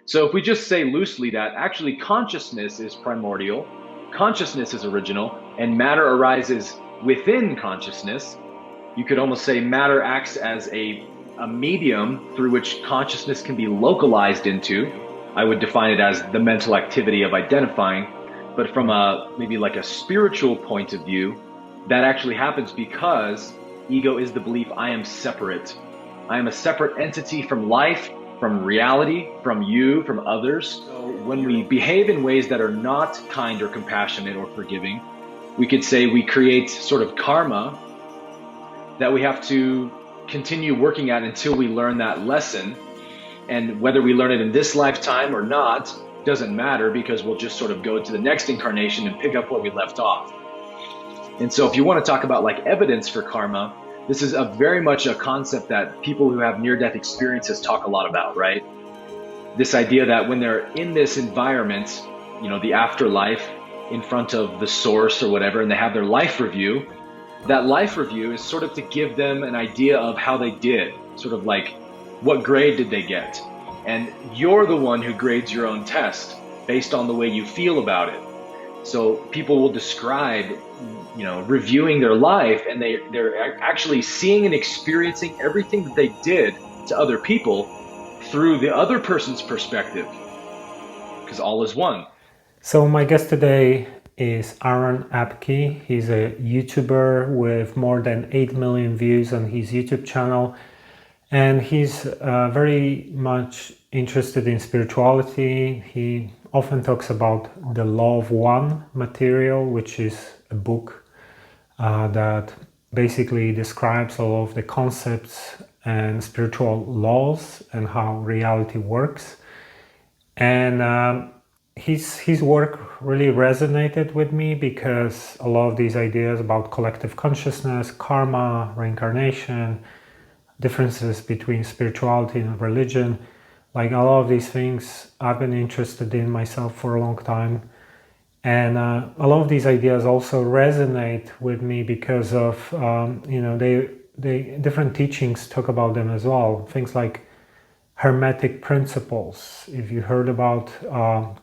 So if we just say loosely that actually consciousness is primordial, consciousness is original, and matter arises within consciousness, you could almost say matter acts as a medium through which consciousness can be localized into. I would define it as the mental activity of identifying. But from a maybe like a spiritual point of view, that actually happens because ego is the belief I am separate. I am a separate entity from life, from reality, from you, from others. So when we behave in ways that are not kind or compassionate or forgiving, we could say we create sort of karma that we have to continue working at until we learn that lesson. And whether we learn it in this lifetime or not doesn't matter, because we'll just sort of go to the next incarnation and pick up where we left off. And so if you want to talk about like evidence for karma, this is very much a concept that people who have near-death experiences talk a lot about, right? This idea that when they're in this environment, the afterlife, in front of the source or whatever, and they have their life review, that life review is sort of to give them an idea of how they did, sort of like what grade did they get? And you're the one who grades your own test based on the way you feel about it. So people will describe, reviewing their life, and they're actually seeing and experiencing everything that they did to other people through the other person's perspective, because all is one. So my guest today is Abke. He's a YouTuber with more than 8 million views on his YouTube channel. And he's very much interested in spirituality. He often talks about the Law of One material, which is a book that basically describes all of the concepts and spiritual laws and how reality works. And his work really resonated with me because a lot of these ideas about collective consciousness, karma, reincarnation, differences between spirituality and religion, like a lot of these things I've been interested in myself for a long time. And a lot of these ideas also resonate with me because of, they different teachings talk about them as well. Things like Hermetic principles. If you heard about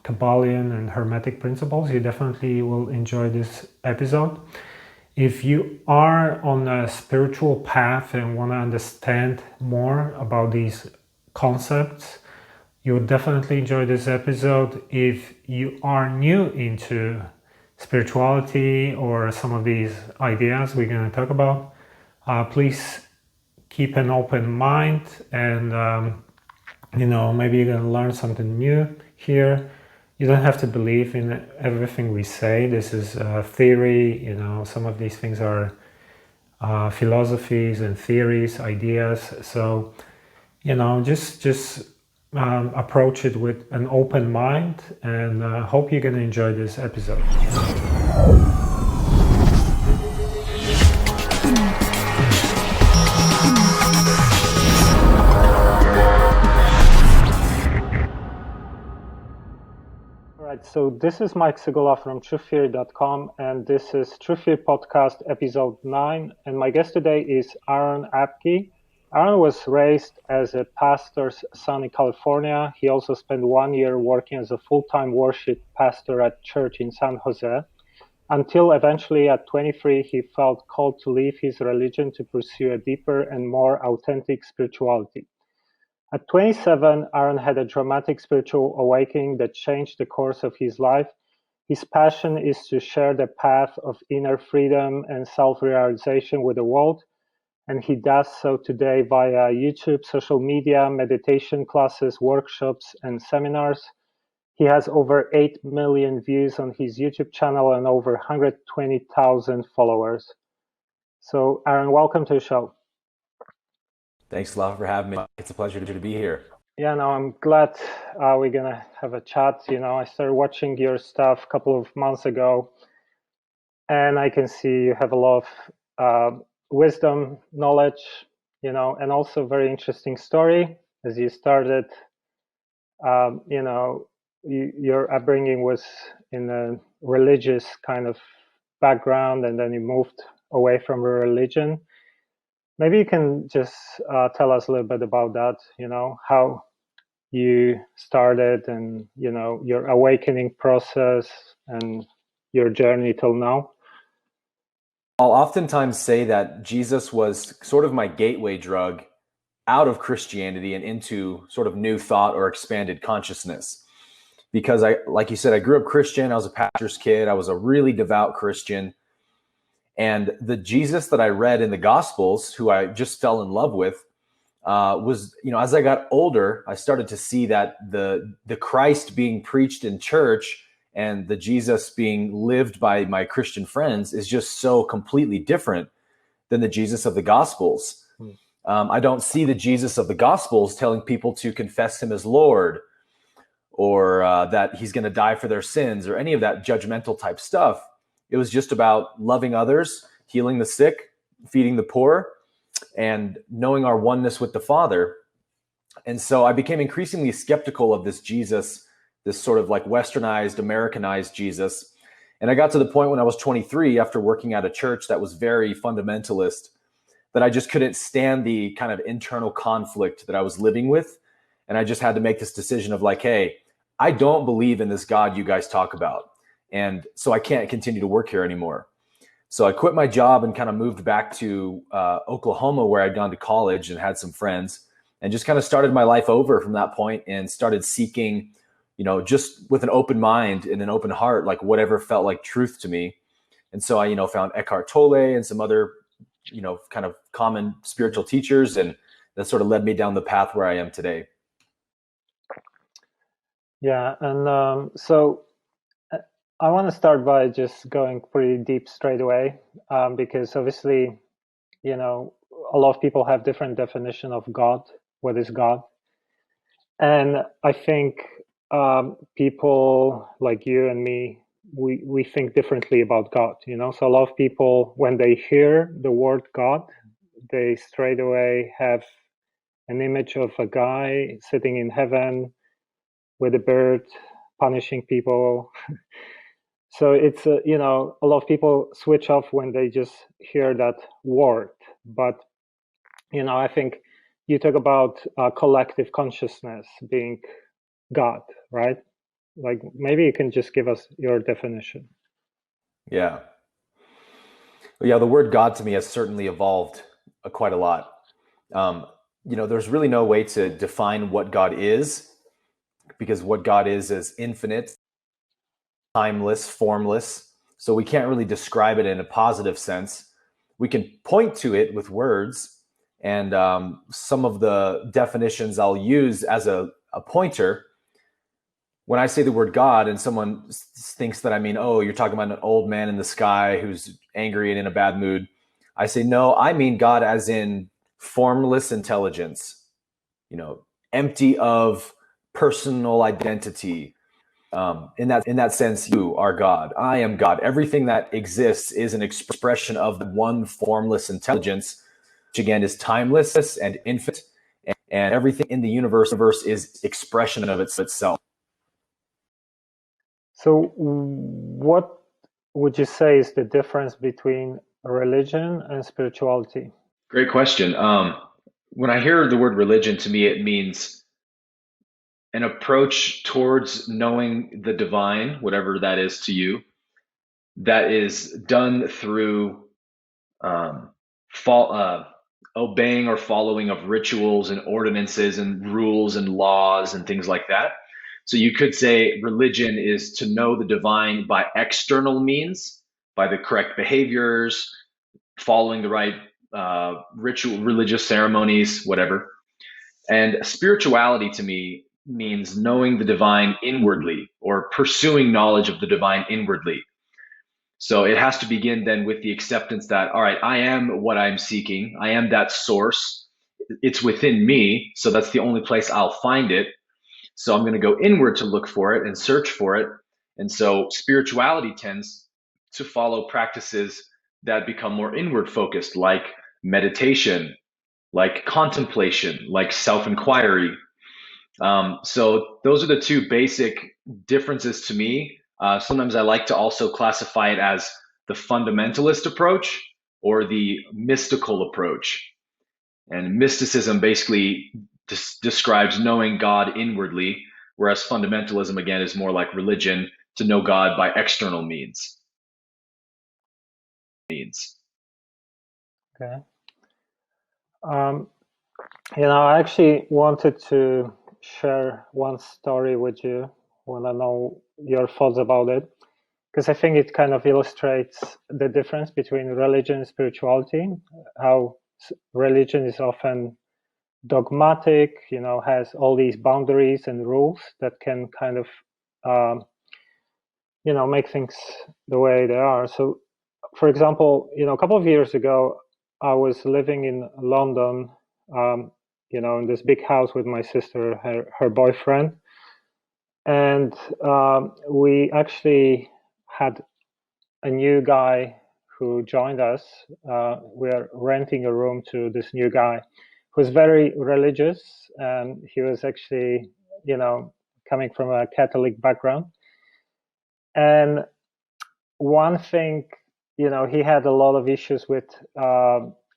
Kabbalion and Hermetic principles, you definitely will enjoy this episode. If you are on a spiritual path and want to understand more about these concepts, you'll definitely enjoy this episode. If you are new into spirituality or some of these ideas we're going to talk about, please keep an open mind, and maybe you're going to learn something new here. You don't have to believe in everything we say. This is theory. Some of these things are philosophies and theories, ideas. So, just approach it with an open mind, and hope you're going to enjoy this episode. So this is Mike Sigula from truththeory.com, and this is Truth Theory Podcast episode 9, and my guest today is Aaron Abke. Aaron was raised as a pastor's son in California. He also spent 1 year working as a full-time worship pastor at church in San Jose, until eventually at 23 he felt called to leave his religion to pursue a deeper and more authentic spirituality. At 27, Aaron had a dramatic spiritual awakening that changed the course of his life. His passion is to share the path of inner freedom and self-realization with the world, and he does so today via YouTube, social media, meditation classes, workshops, and seminars. He has over 8 million views on his YouTube channel and over 120,000 followers. So, Aaron, welcome to the show. Thanks a lot for having me. It's a pleasure to be here. Yeah, no, I'm glad we're going to have a chat. I started watching your stuff a couple of months ago, and I can see you have a lot of wisdom, knowledge, and also very interesting story. As you started, your upbringing was in a religious kind of background, and then you moved away from a religion. Maybe you can just tell us a little bit about that, how you started, and your awakening process and your journey till now? I'll oftentimes say that Jesus was sort of my gateway drug out of Christianity and into sort of new thought or expanded consciousness. Because like you said, I grew up Christian. I was a pastor's kid. I was a really devout Christian. And the Jesus that I read in the Gospels, who I just fell in love with, was, as I got older, I started to see that the Christ being preached in church and the Jesus being lived by my Christian friends is just so completely different than the Jesus of the Gospels. I don't see the Jesus of the Gospels telling people to confess him as Lord, or that he's going to die for their sins, or any of that judgmental type stuff. It was just about loving others, healing the sick, feeding the poor, and knowing our oneness with the Father. And so I became increasingly skeptical of this Jesus, this sort of like westernized, Americanized Jesus. And I got to the point when I was 23, after working at a church that was very fundamentalist, that I just couldn't stand the kind of internal conflict that I was living with. And I just had to make this decision of like, hey, I don't believe in this God you guys talk about. And so I can't continue to work here anymore. So I quit my job and kind of moved back to Oklahoma, where I'd gone to college and had some friends, and just kind of started my life over from that point and started seeking, just with an open mind and an open heart, like whatever felt like truth to me. And so I, found Eckhart Tolle and some other, kind of common spiritual teachers, and that sort of led me down the path where I am today. Yeah, and so I want to start by just going pretty deep straight away, because obviously, a lot of people have different definition of God. What is God? And I think people like you and me, we think differently about God. So a lot of people, when they hear the word God, they straight away have an image of a guy sitting in heaven with a bird punishing people. So it's a lot of people switch off when they just hear that word. But I think you talk about collective consciousness being God, right? Like, maybe you can just give us your definition. Yeah. Yeah, the word God to me has certainly evolved quite a lot. There's really no way to define what God is, because what God is infinite, timeless, formless. So we can't really describe it in a positive sense. We can point to it with words, and some of the definitions I'll use as a pointer. When I say the word God and someone thinks that I mean, oh, you're talking about an old man in the sky who's angry and in a bad mood, I say, no, I mean God as in formless intelligence, empty of personal identity. In that sense, you are God. I am God. Everything that exists is an expression of the one formless intelligence, which again is timeless and infinite, and everything in the universe is expression of itself. So what would you say is the difference between religion and spirituality? Great question. When I hear the word religion, to me, it means an approach towards knowing the divine, whatever that is to you, that is done through obeying or following of rituals and ordinances and rules and laws and things like that. So you could say religion is to know the divine by external means, by the correct behaviors, following the right ritual, religious ceremonies, whatever. And spirituality to me means knowing the divine inwardly, or pursuing knowledge of the divine inwardly. So it has to begin then with the acceptance that, all right, I am what I'm seeking. I am that source. It's within me. So that's the only place I'll find it. So I'm going to go inward to look for it and search for it. And so spirituality tends to follow practices that become more inward focused, like meditation, like contemplation, like self-inquiry. So those are the two basic differences to me. Sometimes I like to also classify it as the fundamentalist approach or the mystical approach. And mysticism basically describes knowing God inwardly, whereas fundamentalism, again, is more like religion, to know God by external means. Okay. I actually wanted to share one story with you. Want to know your thoughts about it, because I think it kind of illustrates the difference between religion and spirituality. How religion is often dogmatic, has all these boundaries and rules that can kind of, make things the way they are. So, for example, a couple of years ago, I was living in London, in this big house with my sister, her boyfriend, and we actually had a new guy who joined us. We're renting a room to this new guy who's very religious. He was actually, coming from a Catholic background. And one thing, he had a lot of issues with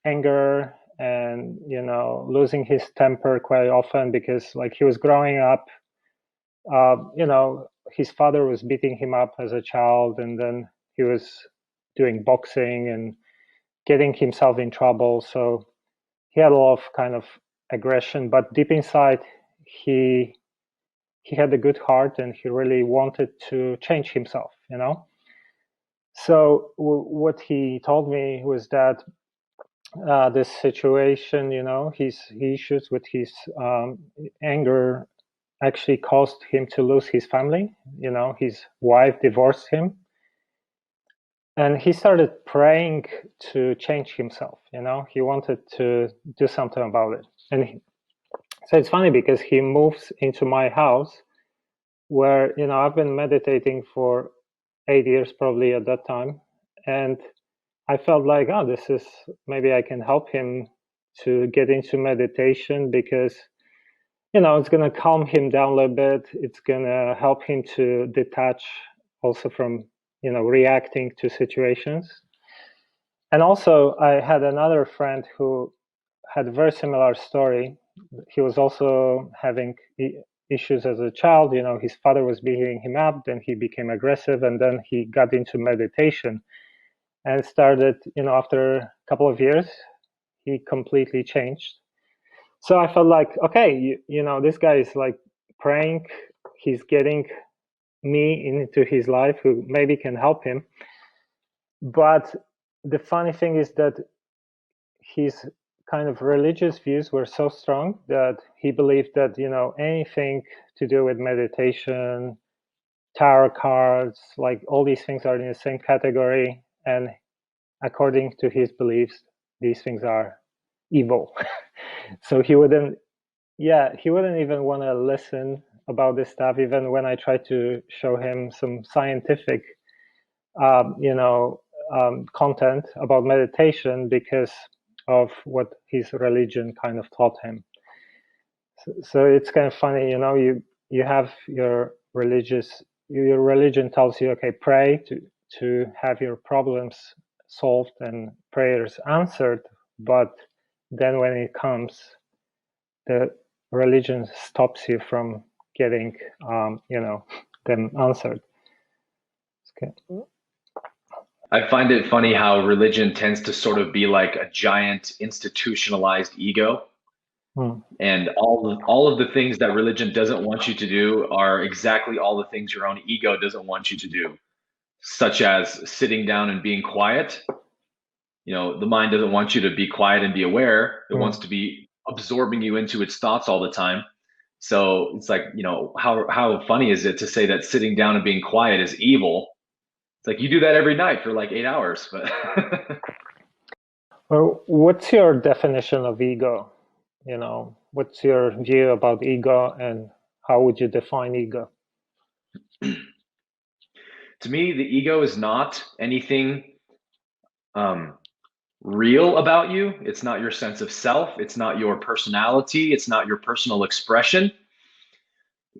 anger and, losing his temper quite often because, like, he was growing up, his father was beating him up as a child, and then he was doing boxing and getting himself in trouble. So he had a lot of kind of aggression, but deep inside, he had a good heart and he really wanted to change himself, So what he told me was that this situation, his issues with his anger actually caused him to lose his family. His wife divorced him. And he started praying to change himself. He wanted to do something about it. So it's funny because he moves into my house where, I've been meditating for 8 years probably at that time. And I felt like, oh, maybe I can help him to get into meditation because, it's going to calm him down a little bit. It's going to help him to detach also from, reacting to situations. And also, I had another friend who had a very similar story. He was also having issues as a child. His father was beating him up, then he became aggressive, and then he got into meditation and started, after a couple of years, he completely changed. So I felt like, okay, this guy is like praying, he's getting me into his life who maybe can help him. But the funny thing is that his kind of religious views were so strong that he believed that, anything to do with meditation, tarot cards, like all these things are in the same category. And according to his beliefs, these things are evil. So he wouldn't even want to listen about this stuff, even when I tried to show him some scientific, content about meditation because of what his religion kind of taught him. So it's kind of funny, you have your religion tells you, okay, pray to have your problems solved and prayers answered, but then when it comes, the religion stops you from getting, them answered. Okay. I find it funny how religion tends to sort of be like a giant institutionalized ego. And all of the things that religion doesn't want you to do are exactly all the things your own ego doesn't want you to do, such as sitting down and being quiet. The mind doesn't want you to be quiet and be aware. It wants to be absorbing you into its thoughts all the time. So it's like, how funny is it to say that sitting down and being quiet is evil? It's like you do that every night for like 8 hours. But Well, what's your definition of ego? What's your view about ego and how would you define ego? to me, the ego is not anything real about you. It's not your sense of self. It's not your personality. It's not your personal expression.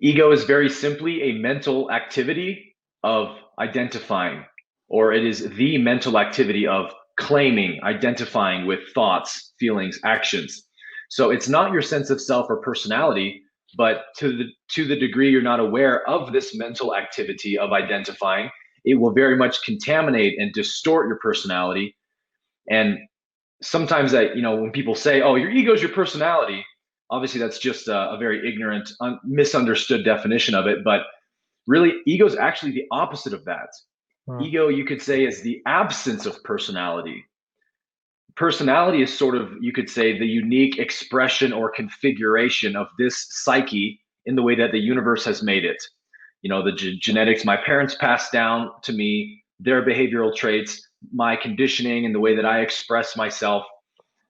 Ego is very simply a mental activity of identifying, or it is the mental activity of claiming, identifying with thoughts, feelings, actions. So it's not your sense of self or personality, but to the degree you're not aware of this mental activity of identifying, it will very much contaminate and distort your personality. And sometimes when people say, "Oh, your ego is your personality," obviously that's just a very ignorant, misunderstood definition of it. But really, ego is actually the opposite of that. Ego, you could say, is the absence of personality. Personality is sort of, you could say, the unique expression or configuration of this psyche in the way that the universe has made it. The genetics my parents passed down to me, their behavioral traits, my conditioning, and the way that I express myself.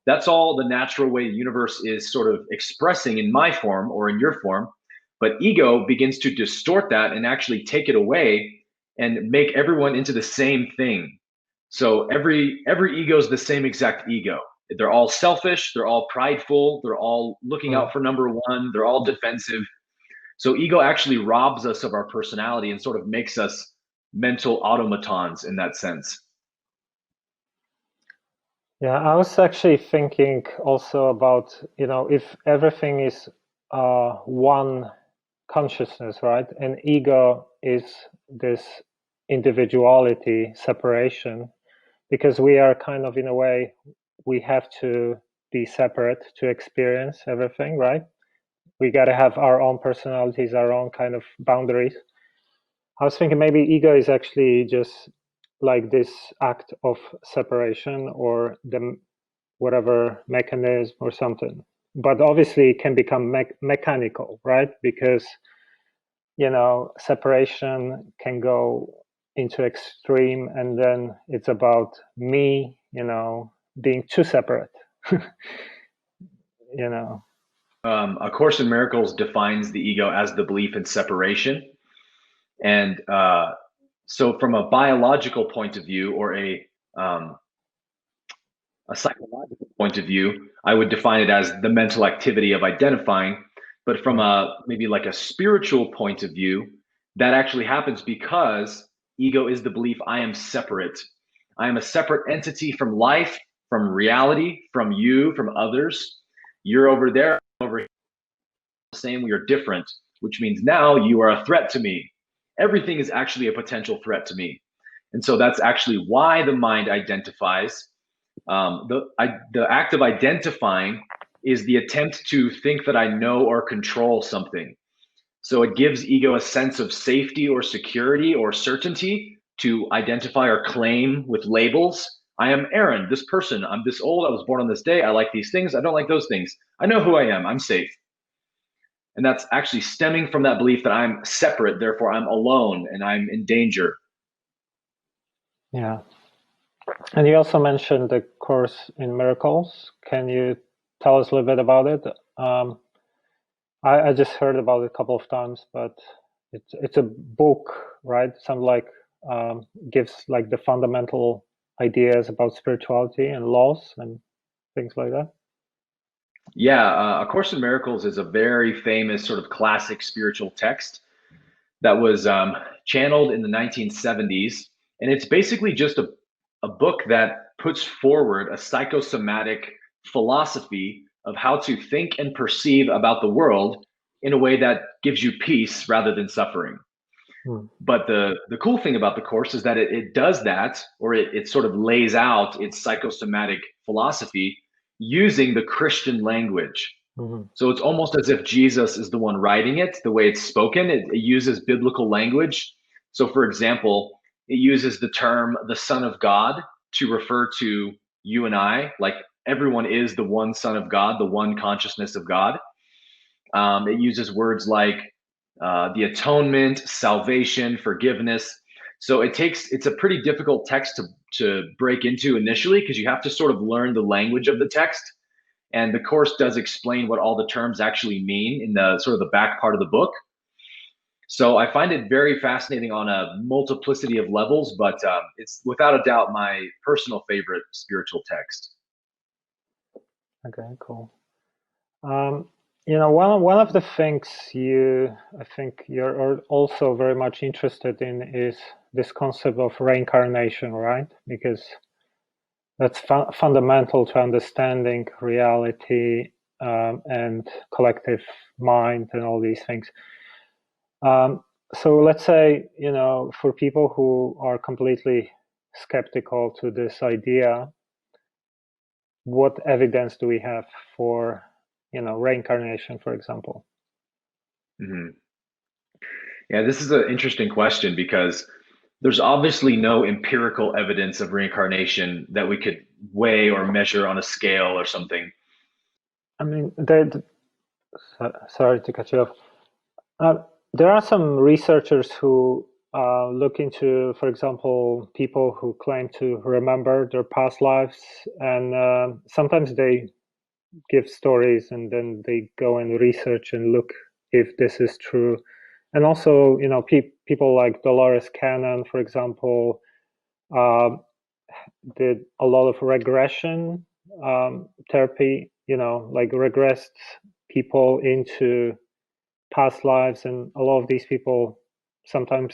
That's all the natural way the universe is sort of expressing in my form or in your form. But ego begins to distort that and actually take it away and make everyone into the same thing. So every ego is the same exact ego. They're all selfish, they're all prideful, they're all looking out for number one, they're all defensive. So ego actually robs us of our personality and sort of makes us mental automatons in that sense. Yeah, I was actually thinking also about, if everything is one consciousness, right? And ego is this individuality, separation, because we are kind of, in a way, we have to be separate to experience everything, right? We got to have our own personalities, our own kind of boundaries. I was thinking maybe ego is actually just like this act of separation or the whatever mechanism or something. But obviously it can become mechanical, right? Because, separation can go into extreme, and then it's about me, being too separate. A Course in Miracles defines the ego as the belief in separation. And so from a biological point of view or a psychological point of view, I would define it as the mental activity of identifying. But from maybe like a spiritual point of view, that actually happens because ego is the belief I am separate. I am a separate entity from life, from reality, from you, from others. You're over there, I'm over here. Same, we are different, which means now you are a threat to me. Everything is actually a potential threat to me. And so that's actually why the mind identifies. The act of identifying is the attempt to think that I know or control something. So it gives ego a sense of safety or security or certainty to identify or claim with labels. I am Aaron, this person. I'm this old. I was born on this day. I like these things. I don't like those things. I know who I am. I'm safe. And that's actually stemming from that belief that I'm separate, therefore I'm alone and I'm in danger. Yeah. And you also mentioned the Course in Miracles. Can you tell us a little bit about it? I just heard about it a couple of times, but it's a book, right? Something like gives like the fundamental ideas about spirituality and laws and things like that. Yeah, A Course in Miracles is a very famous sort of classic spiritual text that was channeled in the 1970s. And it's basically just a book that puts forward a psychosomatic philosophy of how to think and perceive about the world in a way that gives you peace rather than suffering. But the cool thing about the course is that it does that, or it sort of lays out its psychosomatic philosophy using the Christian language. So it's almost as if Jesus is the one writing it, the way it's spoken. It uses biblical language. So, for example, it uses the term the Son of God to refer to you and I, like everyone is the one Son of God, the one consciousness of God. It uses words like the atonement, salvation, forgiveness. So it's a pretty difficult text to break into initially because you have to sort of learn the language of the text. And the course does explain what all the terms actually mean in the sort of the back part of the book. So I find it very fascinating on a multiplicity of levels, but it's without a doubt my personal favorite spiritual text. Okay, cool. One of the things I think you're also very much interested in is this concept of reincarnation, right? Because that's fundamental to understanding reality and collective mind and all these things. So let's say, for people who are completely skeptical to this idea, what evidence do we have for, reincarnation, for example? Hmm. Yeah, this is an interesting question because there's obviously no empirical evidence of reincarnation that we could weigh or measure on a scale or something. I mean, sorry to cut you off. There are some researchers who look into, for example, people who claim to remember their past lives, and sometimes they give stories and then they go and research and look if this is true. And also, people like Dolores Cannon, for example, uh, did a lot of regression therapy, like regressed people into past lives, and a lot of these people sometimes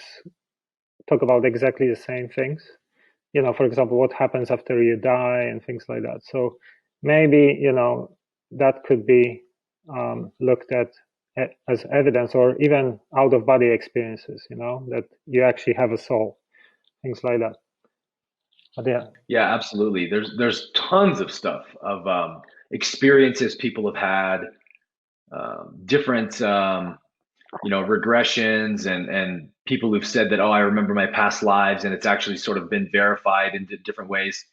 talk about exactly the same things. For example, what happens after you die and things like that. So maybe that could be looked at as evidence, or even out of body experiences. That you actually have a soul, things like that. But yeah. Yeah, absolutely. There's tons of stuff of experiences people have had, different regressions and people who've said that, oh, I remember my past lives, and it's actually sort of been verified in different ways.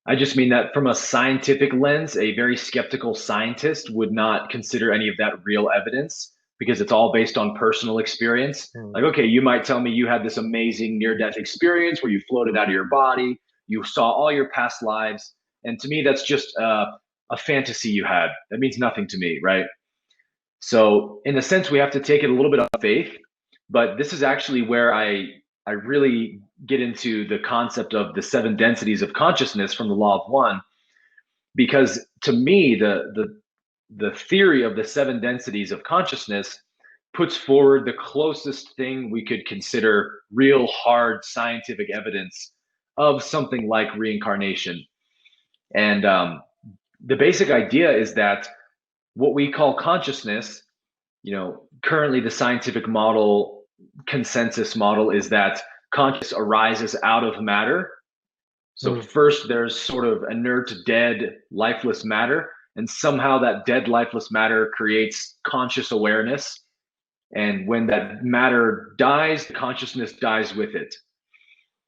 I just mean that from a scientific lens, a very skeptical scientist would not consider any of that real evidence because it's all based on personal experience. Like, okay, you might tell me you had this amazing near-death experience where you floated out of your body, you saw all your past lives, and to me, that's just a fantasy you had. That means nothing to me, right? So, in a sense, we have to take it a little bit on faith, but this is actually where I really get into the concept of the seven densities of consciousness from the Law of One, because to me, the theory of the seven densities of consciousness puts forward the closest thing we could consider real hard scientific evidence of something like reincarnation. And the basic idea is that what we call consciousness, currently the scientific model, consensus model, is that consciousness arises out of matter. So first there's sort of inert, dead, lifeless matter, and somehow that dead, lifeless matter creates conscious awareness. And when that matter dies, the consciousness dies with it.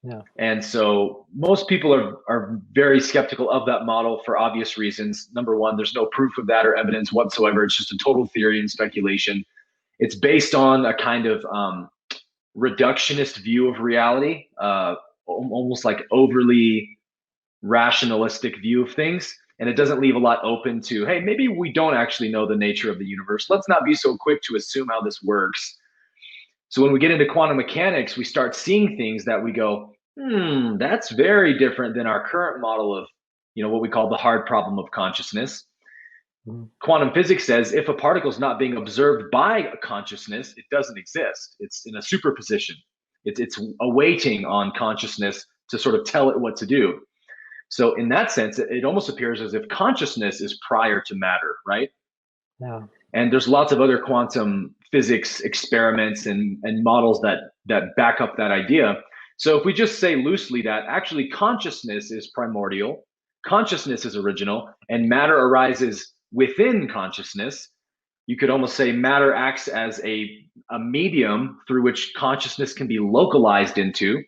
Yeah. And so most people are very skeptical of that model for obvious reasons. Number one, there's no proof of that or evidence whatsoever. It's just a total theory and speculation. It's based on a kind of reductionist view of reality, almost like overly rationalistic view of things. And it doesn't leave a lot open to, hey, maybe we don't actually know the nature of the universe. Let's not be so quick to assume how this works. So when we get into quantum mechanics, we start seeing things that we go, that's very different than our current model of, what we call the hard problem of consciousness. Quantum physics says if a particle is not being observed by a consciousness, it doesn't exist. It's in a superposition. It's awaiting on consciousness to sort of tell it what to do. So in that sense, it almost appears as if consciousness is prior to matter, right? Yeah. And there's lots of other quantum physics experiments and models that back up that idea. So if we just say loosely that actually consciousness is primordial, consciousness is original, and matter arises within consciousness, you could almost say matter acts as a medium through which consciousness can be localized into,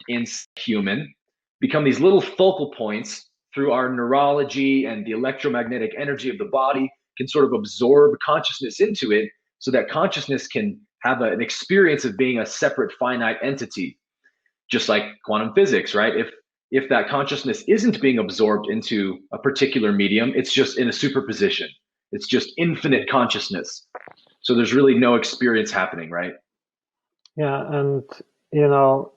in human, become these little focal points through our neurology, and the electromagnetic energy of the body can sort of absorb consciousness into it so that consciousness can have an experience of being a separate finite entity, just like quantum physics, right? If that consciousness isn't being absorbed into a particular medium, it's just in a superposition. It's just infinite consciousness. So there's really no experience happening, right? Yeah, and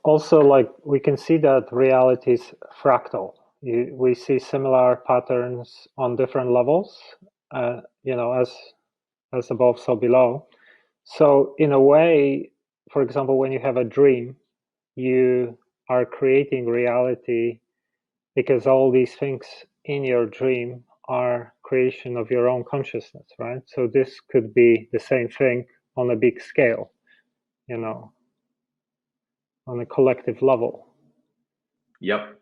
also, like, we can see that reality is fractal. We see similar patterns on different levels, as above, so below. So in a way, for example, when you have a dream, you are creating reality because all these things in your dream are creation of your own consciousness, right? So this could be the same thing on a big scale, on a collective level. Yep.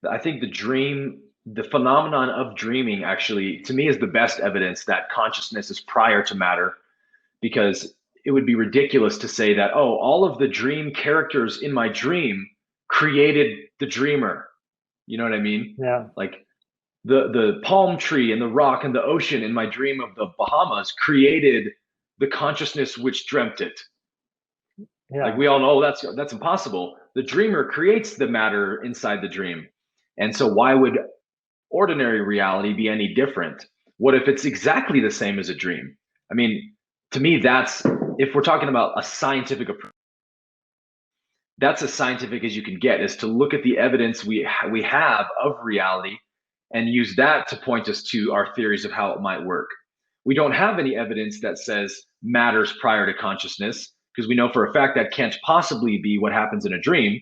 I think the phenomenon of dreaming actually, to me, is the best evidence that consciousness is prior to matter, because it would be ridiculous to say that, oh, all of the dream characters in my dream created the dreamer. You know what I mean? Yeah. Like the palm tree and the rock and the ocean in my dream of the Bahamas created the consciousness which dreamt it. Yeah. Like we all know that's impossible. The dreamer creates the matter inside the dream. And so why would ordinary reality be any different? What if it's exactly the same as a dream? I mean, to me, if we're talking about a scientific approach, that's as scientific as you can get, is to look at the evidence we have of reality and use that to point us to our theories of how it might work. We don't have any evidence that says matter's prior to consciousness, because we know for a fact that can't possibly be what happens in a dream,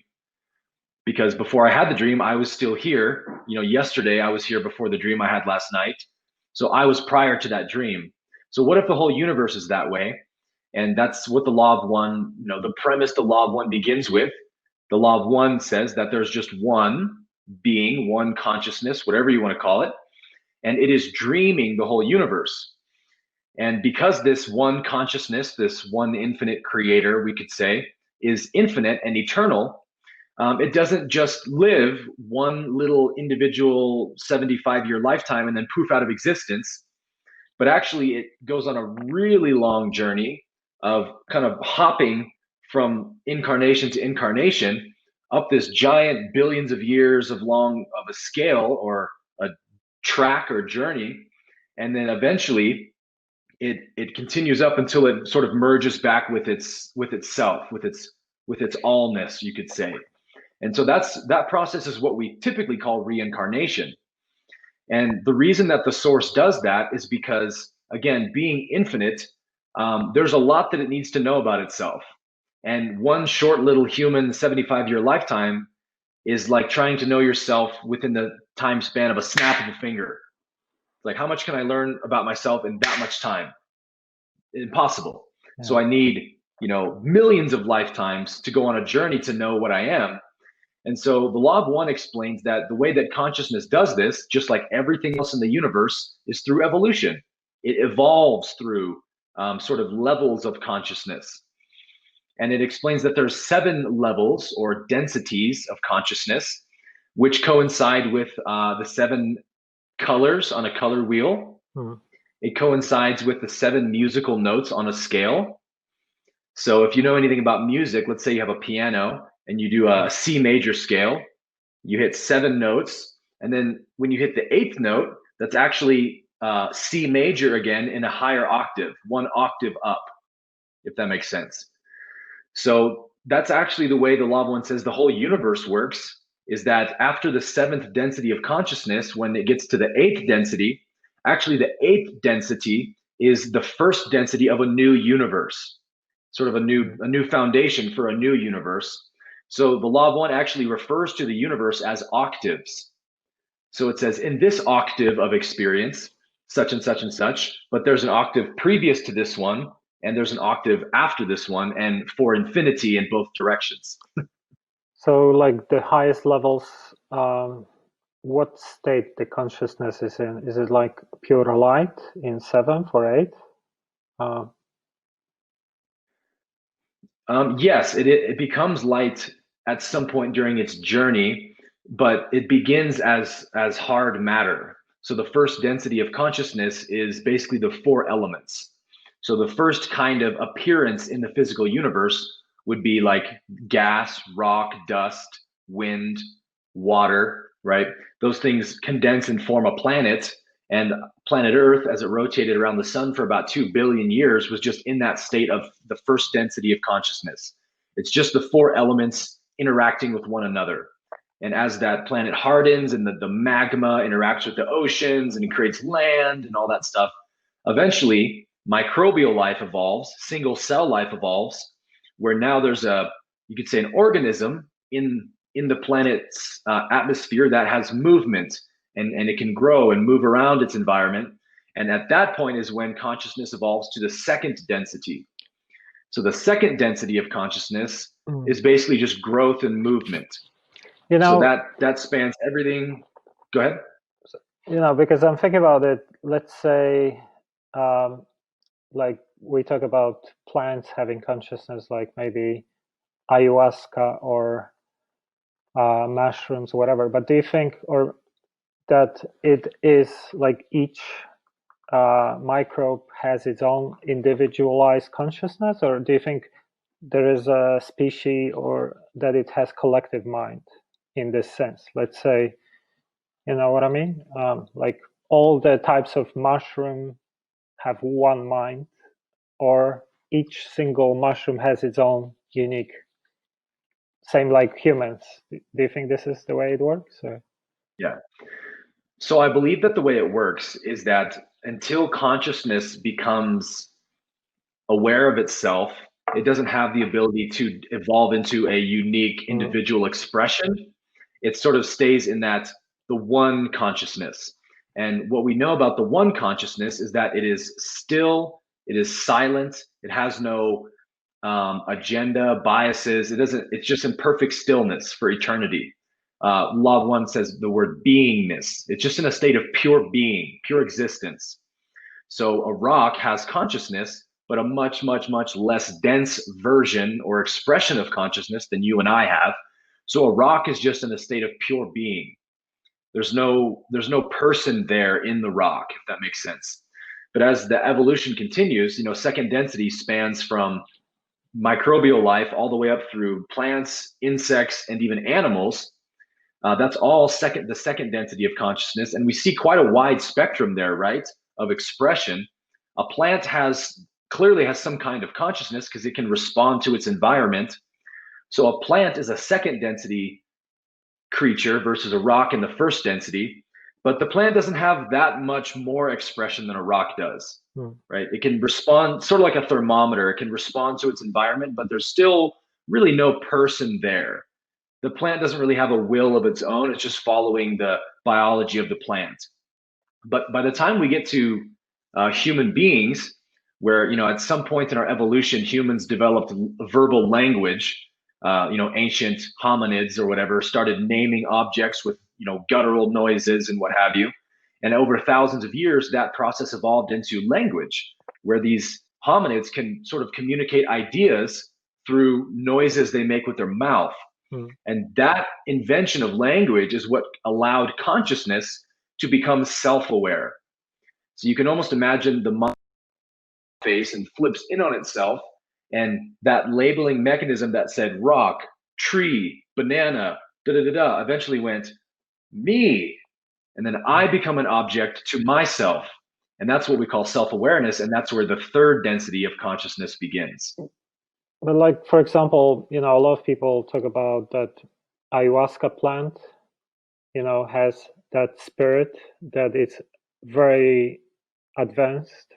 because before I had the dream, I was still here. Yesterday I was here before the dream I had last night. So I was prior to that dream. So what if the whole universe is that way? And that's what the law of one, the premise the law of one begins with. The law of one says that there's just one being, one consciousness, whatever you want to call it, and it is dreaming the whole universe. And because this one consciousness, this one infinite creator, we could say, is infinite and eternal, it doesn't just live one little individual 75-year lifetime and then poof out of existence, but actually it goes on a really long journey of kind of hopping from incarnation to incarnation up this giant billions of years of a scale or a track or journey. And then eventually it continues up until it sort of merges back with itself, with its allness, you could say. And so that process is what we typically call reincarnation. And the reason that the source does that is because, again, being infinite, there's a lot that it needs to know about itself. And one short little human 75-year lifetime is like trying to know yourself within the time span of a snap of a finger. Like, how much can I learn about myself in that much time? Impossible. Yeah. So I need, millions of lifetimes to go on a journey to know what I am. And so the law of one explains that the way that consciousness does this, just like everything else in the universe, is through evolution. It evolves through sort of levels of consciousness. And it explains that there's 7 levels or densities of consciousness, which coincide with the 7 colors on a color wheel. Mm-hmm. It coincides with the 7 musical notes on a scale. So if you know anything about music, let's say you have a piano and you do a C major scale, you hit 7 notes. And then when you hit the 8th note, that's actually C major again in a higher octave, 1 octave up, if that makes sense. So that's actually the way the law of one says the whole universe works, is that after the 7th density of consciousness, when it gets to the 8th density, actually the 8th density is the first density of a new universe, sort of a new foundation for a new universe. So the law of one actually refers to the universe as octaves. So it says in this octave of experience, such and such and such, but there's an octave previous to this one, and there's an octave after this one, and for infinity in both directions. So like the highest levels, what state the consciousness is in? Is it like pure light in 7th or 8th? Yes, it becomes light at some point during its journey, but it begins as hard matter. So the first density of consciousness is basically the 4 elements. So the first kind of appearance in the physical universe would be like gas, rock, dust, wind, water, right? Those things condense and form a planet. And planet Earth, as it rotated around the sun for about 2 billion years, was just in that state of the first density of consciousness. It's just the 4 elements interacting with one another. And as that planet hardens and the magma interacts with the oceans and it creates land and all that stuff, eventually microbial life evolves, single cell life evolves, where now there's you could say an organism in the planet's atmosphere that has movement and it can grow and move around its environment. And at that point is when consciousness evolves to the second density. So the second density of consciousness is basically just growth and movement. So that spans everything. Go ahead. Because I'm thinking about it, let's say, like we talk about plants having consciousness, like maybe ayahuasca or mushrooms, whatever. But do you think, or that it is like each microbe has its own individualized consciousness, or do you think there is a species or that it has collective mind in this sense? Let's say, you know what I mean? Like all the types of mushroom have one mind, or each single mushroom has its own unique, same like humans. Do you think this is the way it works? Or? Yeah. So I believe that the way it works is that until consciousness becomes aware of itself, it doesn't have the ability to evolve into a unique individual expression. It sort of stays in that the one consciousness. And what we know about the one consciousness is that it is still, it is silent, it has no agenda, biases. It doesn't, it's just in perfect stillness for eternity. Law of One says the word beingness. It's just in a state of pure being, pure existence. So a rock has consciousness, but a much, much, much less dense version or expression of consciousness than you and I have. So a rock is just in a state of pure being. There's no person there in the rock, if that makes sense. But as the evolution continues, second density spans from microbial life all the way up through plants, insects, and even animals. That's all the second density of consciousness. And we see quite a wide spectrum there, right, of expression. A plant clearly has some kind of consciousness because it can respond to its environment. So a plant is a second density creature versus a rock in the first density, but the plant doesn't have that much more expression than a rock does, right? It can respond sort of like a thermometer. It can respond to its environment, but there's still really no person there. The plant doesn't really have a will of its own. It's just following the biology of the plant. But by the time we get to human beings, where at some point in our evolution, humans developed verbal language. Ancient hominids or whatever started naming objects with guttural noises and what have you. And over thousands of years, that process evolved into language, where these hominids can sort of communicate ideas through noises they make with their mouth. And that invention of language is what allowed consciousness to become self-aware. So you can almost imagine the mind face and flips in on itself, and that labeling mechanism that said rock, tree, banana, eventually went me. And then I become an object to myself. And that's what we call self-awareness. And that's where the third density of consciousness begins. But like, for example, a lot of people talk about that ayahuasca plant, has that spirit that it's very advanced,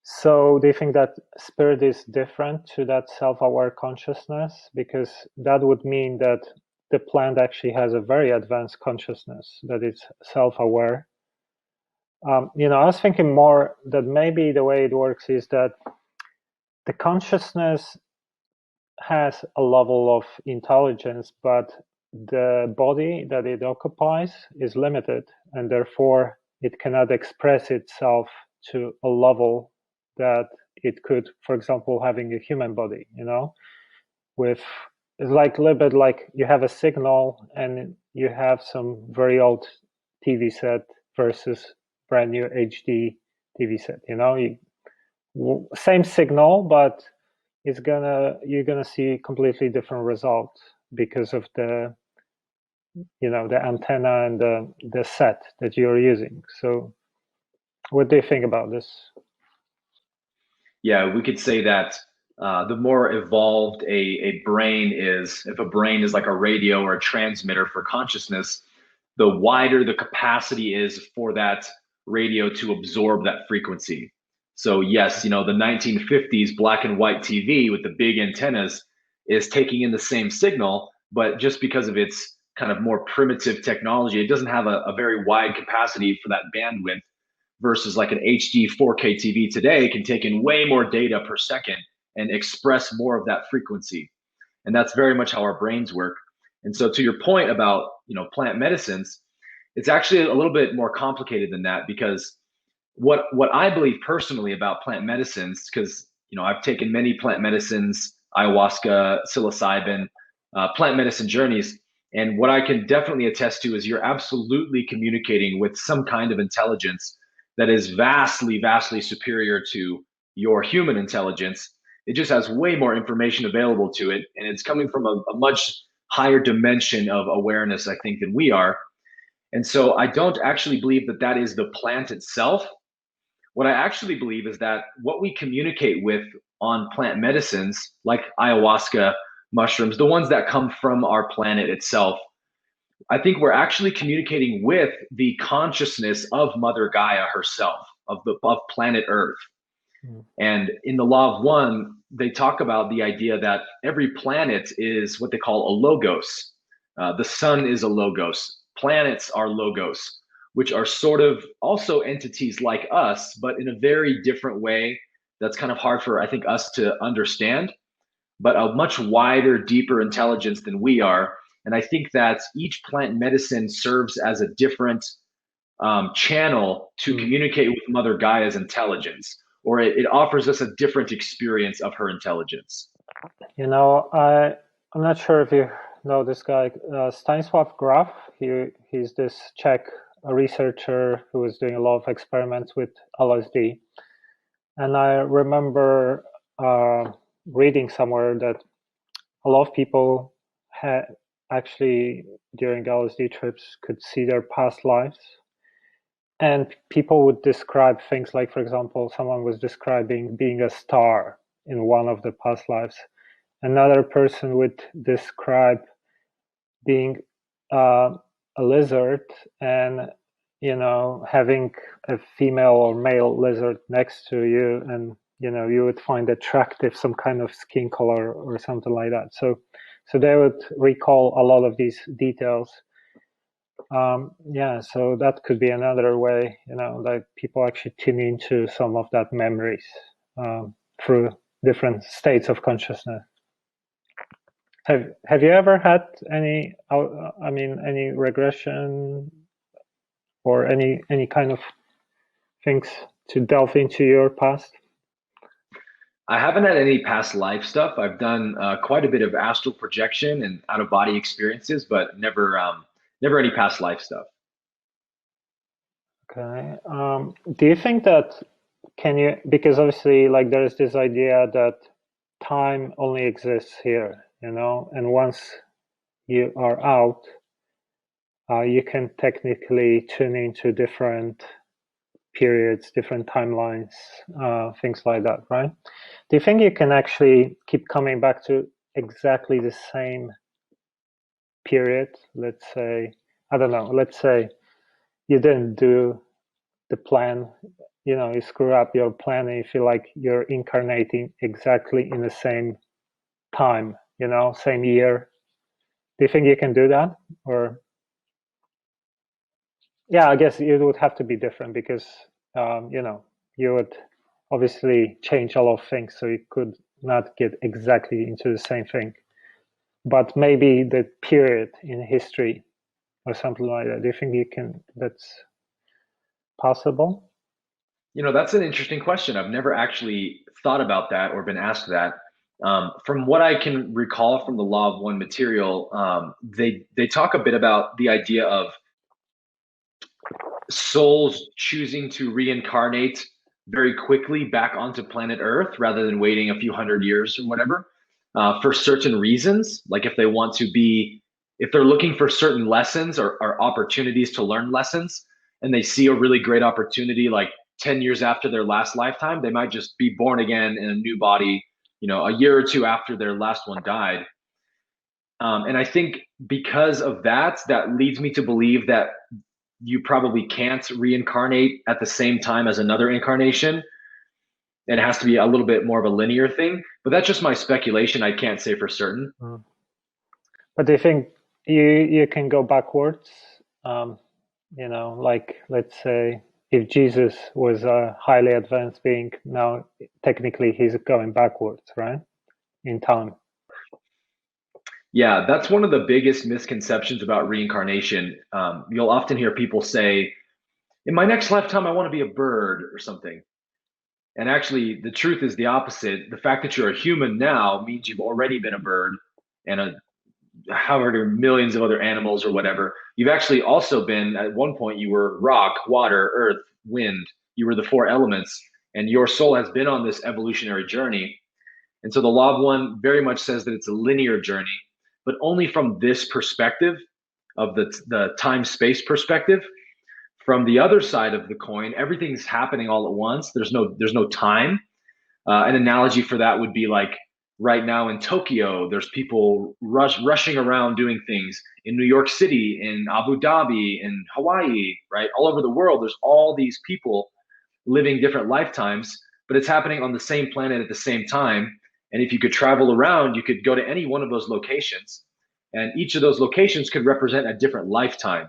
So do you think that spirit is different to that self-aware consciousness? Because that would mean that the plant actually has a very advanced consciousness, that it's self-aware. I was thinking more that maybe the way it works is that the consciousness has a level of intelligence, but the body that it occupies is limited, and therefore it cannot express itself to a level that it could, for example, having a human body, with, it's like a little bit like you have a signal and you have some very old TV set versus brand new HD TV set, same signal, but you're gonna see completely different results because of the the antenna and the set that you're using. So what do you think about this? Yeah, we could say that the more evolved a brain is, if a brain is like a radio or a transmitter for consciousness, the wider the capacity is for that radio to absorb that frequency. So yes, the 1950s black and white TV with the big antennas is taking in the same signal, but just because of its kind of more primitive technology. It doesn't have a very wide capacity for that bandwidth versus like an HD 4K TV today can take in way more data per second and express more of that frequency. And that's very much how our brains work. And so to your point about, plant medicines, it's actually a little bit more complicated than that, because what I believe personally about plant medicines, because I've taken many plant medicines, ayahuasca, psilocybin, plant medicine journeys, and what I can definitely attest to is you're absolutely communicating with some kind of intelligence that is vastly, vastly superior to your human intelligence. It just has way more information available to it, and it's coming from a much higher dimension of awareness, I think, than we are. And so I don't actually believe that that is the plant itself. What I actually believe is that what we communicate with on plant medicines, like ayahuasca, mushrooms, the ones that come from our planet itself, I think we're actually communicating with the consciousness of Mother Gaia herself, of planet Earth. Mm. And in the Law of One, they talk about the idea that every planet is what they call a logos. The sun is a logos. Planets are logos, which are sort of also entities like us, but in a very different way. That's kind of hard for, I think, us to understand, but a much wider, deeper intelligence than we are. And I think that each plant medicine serves as a different channel to communicate with Mother Gaia's intelligence, or it offers us a different experience of her intelligence. I'm not sure if you know this guy, Stanisław Graf. He's this Czech researcher who was doing a lot of experiments with LSD. And I remember reading somewhere that a lot of people had actually during LSD trips could see their past lives. And people would describe things like, for example, someone was describing being a star in one of the past lives. Another person would describe being a lizard and, having a female or male lizard next to you, and, you would find attractive some kind of skin color or something like that. So they would recall a lot of these details. So that could be another way, that people actually tune into some of that memories through different states of consciousness. Have you ever had any regression or any kind of things to delve into your past? I haven't had any past life stuff. I've done quite a bit of astral projection and out of body experiences, but never any past life stuff. Okay. Do you think that because obviously like there's this idea that time only exists here, and once you are out, you can technically tune into different periods, different timelines, things like that, right? Do you think you can actually keep coming back to exactly the same period? Let's say, I don't know, let's say you didn't do the plan, you screw up your plan and you feel like you're incarnating exactly in the same time, same year. Do you think you can do that? Or yeah, I guess it would have to be different because you would obviously change a lot of things, so you could not get exactly into the same thing. But maybe the period in history or something like that. Do you think that's possible? That's an interesting question. I've never actually thought about that or been asked that. From what I can recall from the Law of One material, they talk a bit about the idea of souls choosing to reincarnate very quickly back onto planet Earth rather than waiting a few hundred years or whatever, for certain reasons. Like if they're looking for certain lessons or opportunities to learn lessons, and they see a really great opportunity like 10 years after their last lifetime, they might just be born again in a new body, a year or two after their last one died. And I think because of that leads me to believe that you probably can't reincarnate at the same time as another incarnation. And it has to be a little bit more of a linear thing. But that's just my speculation. I can't say for certain. But do you think you can go backwards. You know, like let's say if Jesus was a highly advanced being, now technically he's going backwards, right? In time. Yeah, that's one of the biggest misconceptions about reincarnation. You'll often hear people say, in my next lifetime, I want to be a bird or something. And actually, the truth is the opposite. The fact that you're a human now means you've already been a bird and however millions of other animals or whatever. You've actually also been, at one point, you were rock, water, earth, wind. You were the four elements. And your soul has been on this evolutionary journey. And so the law of one very much says that it's a linear journey, but only from this perspective of the time space perspective. From the other side of the coin, everything's happening all at once. There's no time. An analogy for that would be like right now in Tokyo, there's people rushing around doing things. In New York City, in Abu Dhabi, in Hawaii, right? All over the world, there's all these people living different lifetimes, but it's happening on the same planet at the same time. And if you could travel around, you could go to any one of those locations, and each of those locations could represent a different lifetime.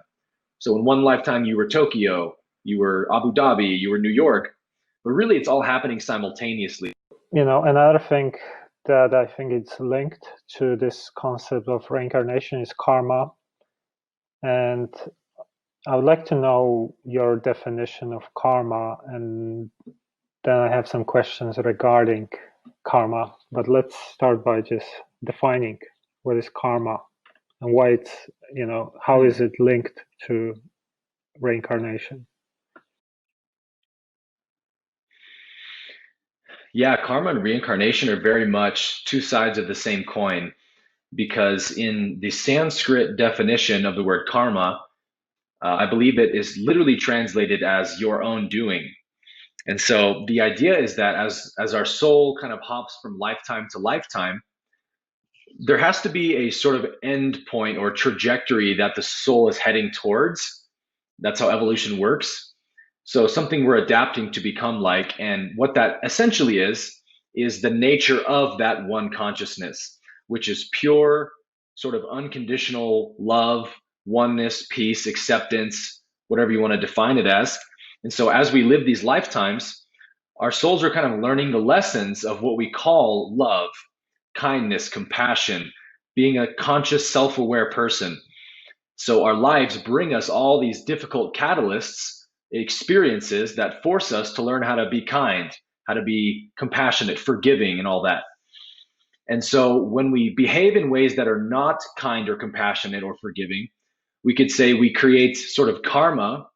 So in one lifetime, you were Tokyo, you were Abu Dhabi, you were New York, but really it's all happening simultaneously. You know, another thing that I think it's linked to this concept of reincarnation is karma. And I would like to know your definition of karma, and then I have some questions regarding karma. But let's start by just defining what is karma and why it's, you know, how is it linked to reincarnation? Yeah, karma and reincarnation are very much two sides of the same coin because in the Sanskrit definition of the word karma, I believe it is literally translated as your own doing. And so the idea is that as our soul kind of hops from lifetime to lifetime, there has to be a sort of end point or trajectory that the soul is heading towards. That's how evolution works. So something we're adapting to become like, and what that essentially is the nature of that one consciousness, which is pure, sort of unconditional love, oneness, peace, acceptance, whatever you want to define it as. And so as we live these lifetimes, our souls are kind of learning the lessons of what we call love, kindness, compassion, being a conscious, self aware person. So our lives bring us all these difficult catalysts, experiences that force us to learn how to be kind, how to be compassionate, forgiving, and all that. And so when we behave in ways that are not kind or compassionate or forgiving, we could say we create sort of karma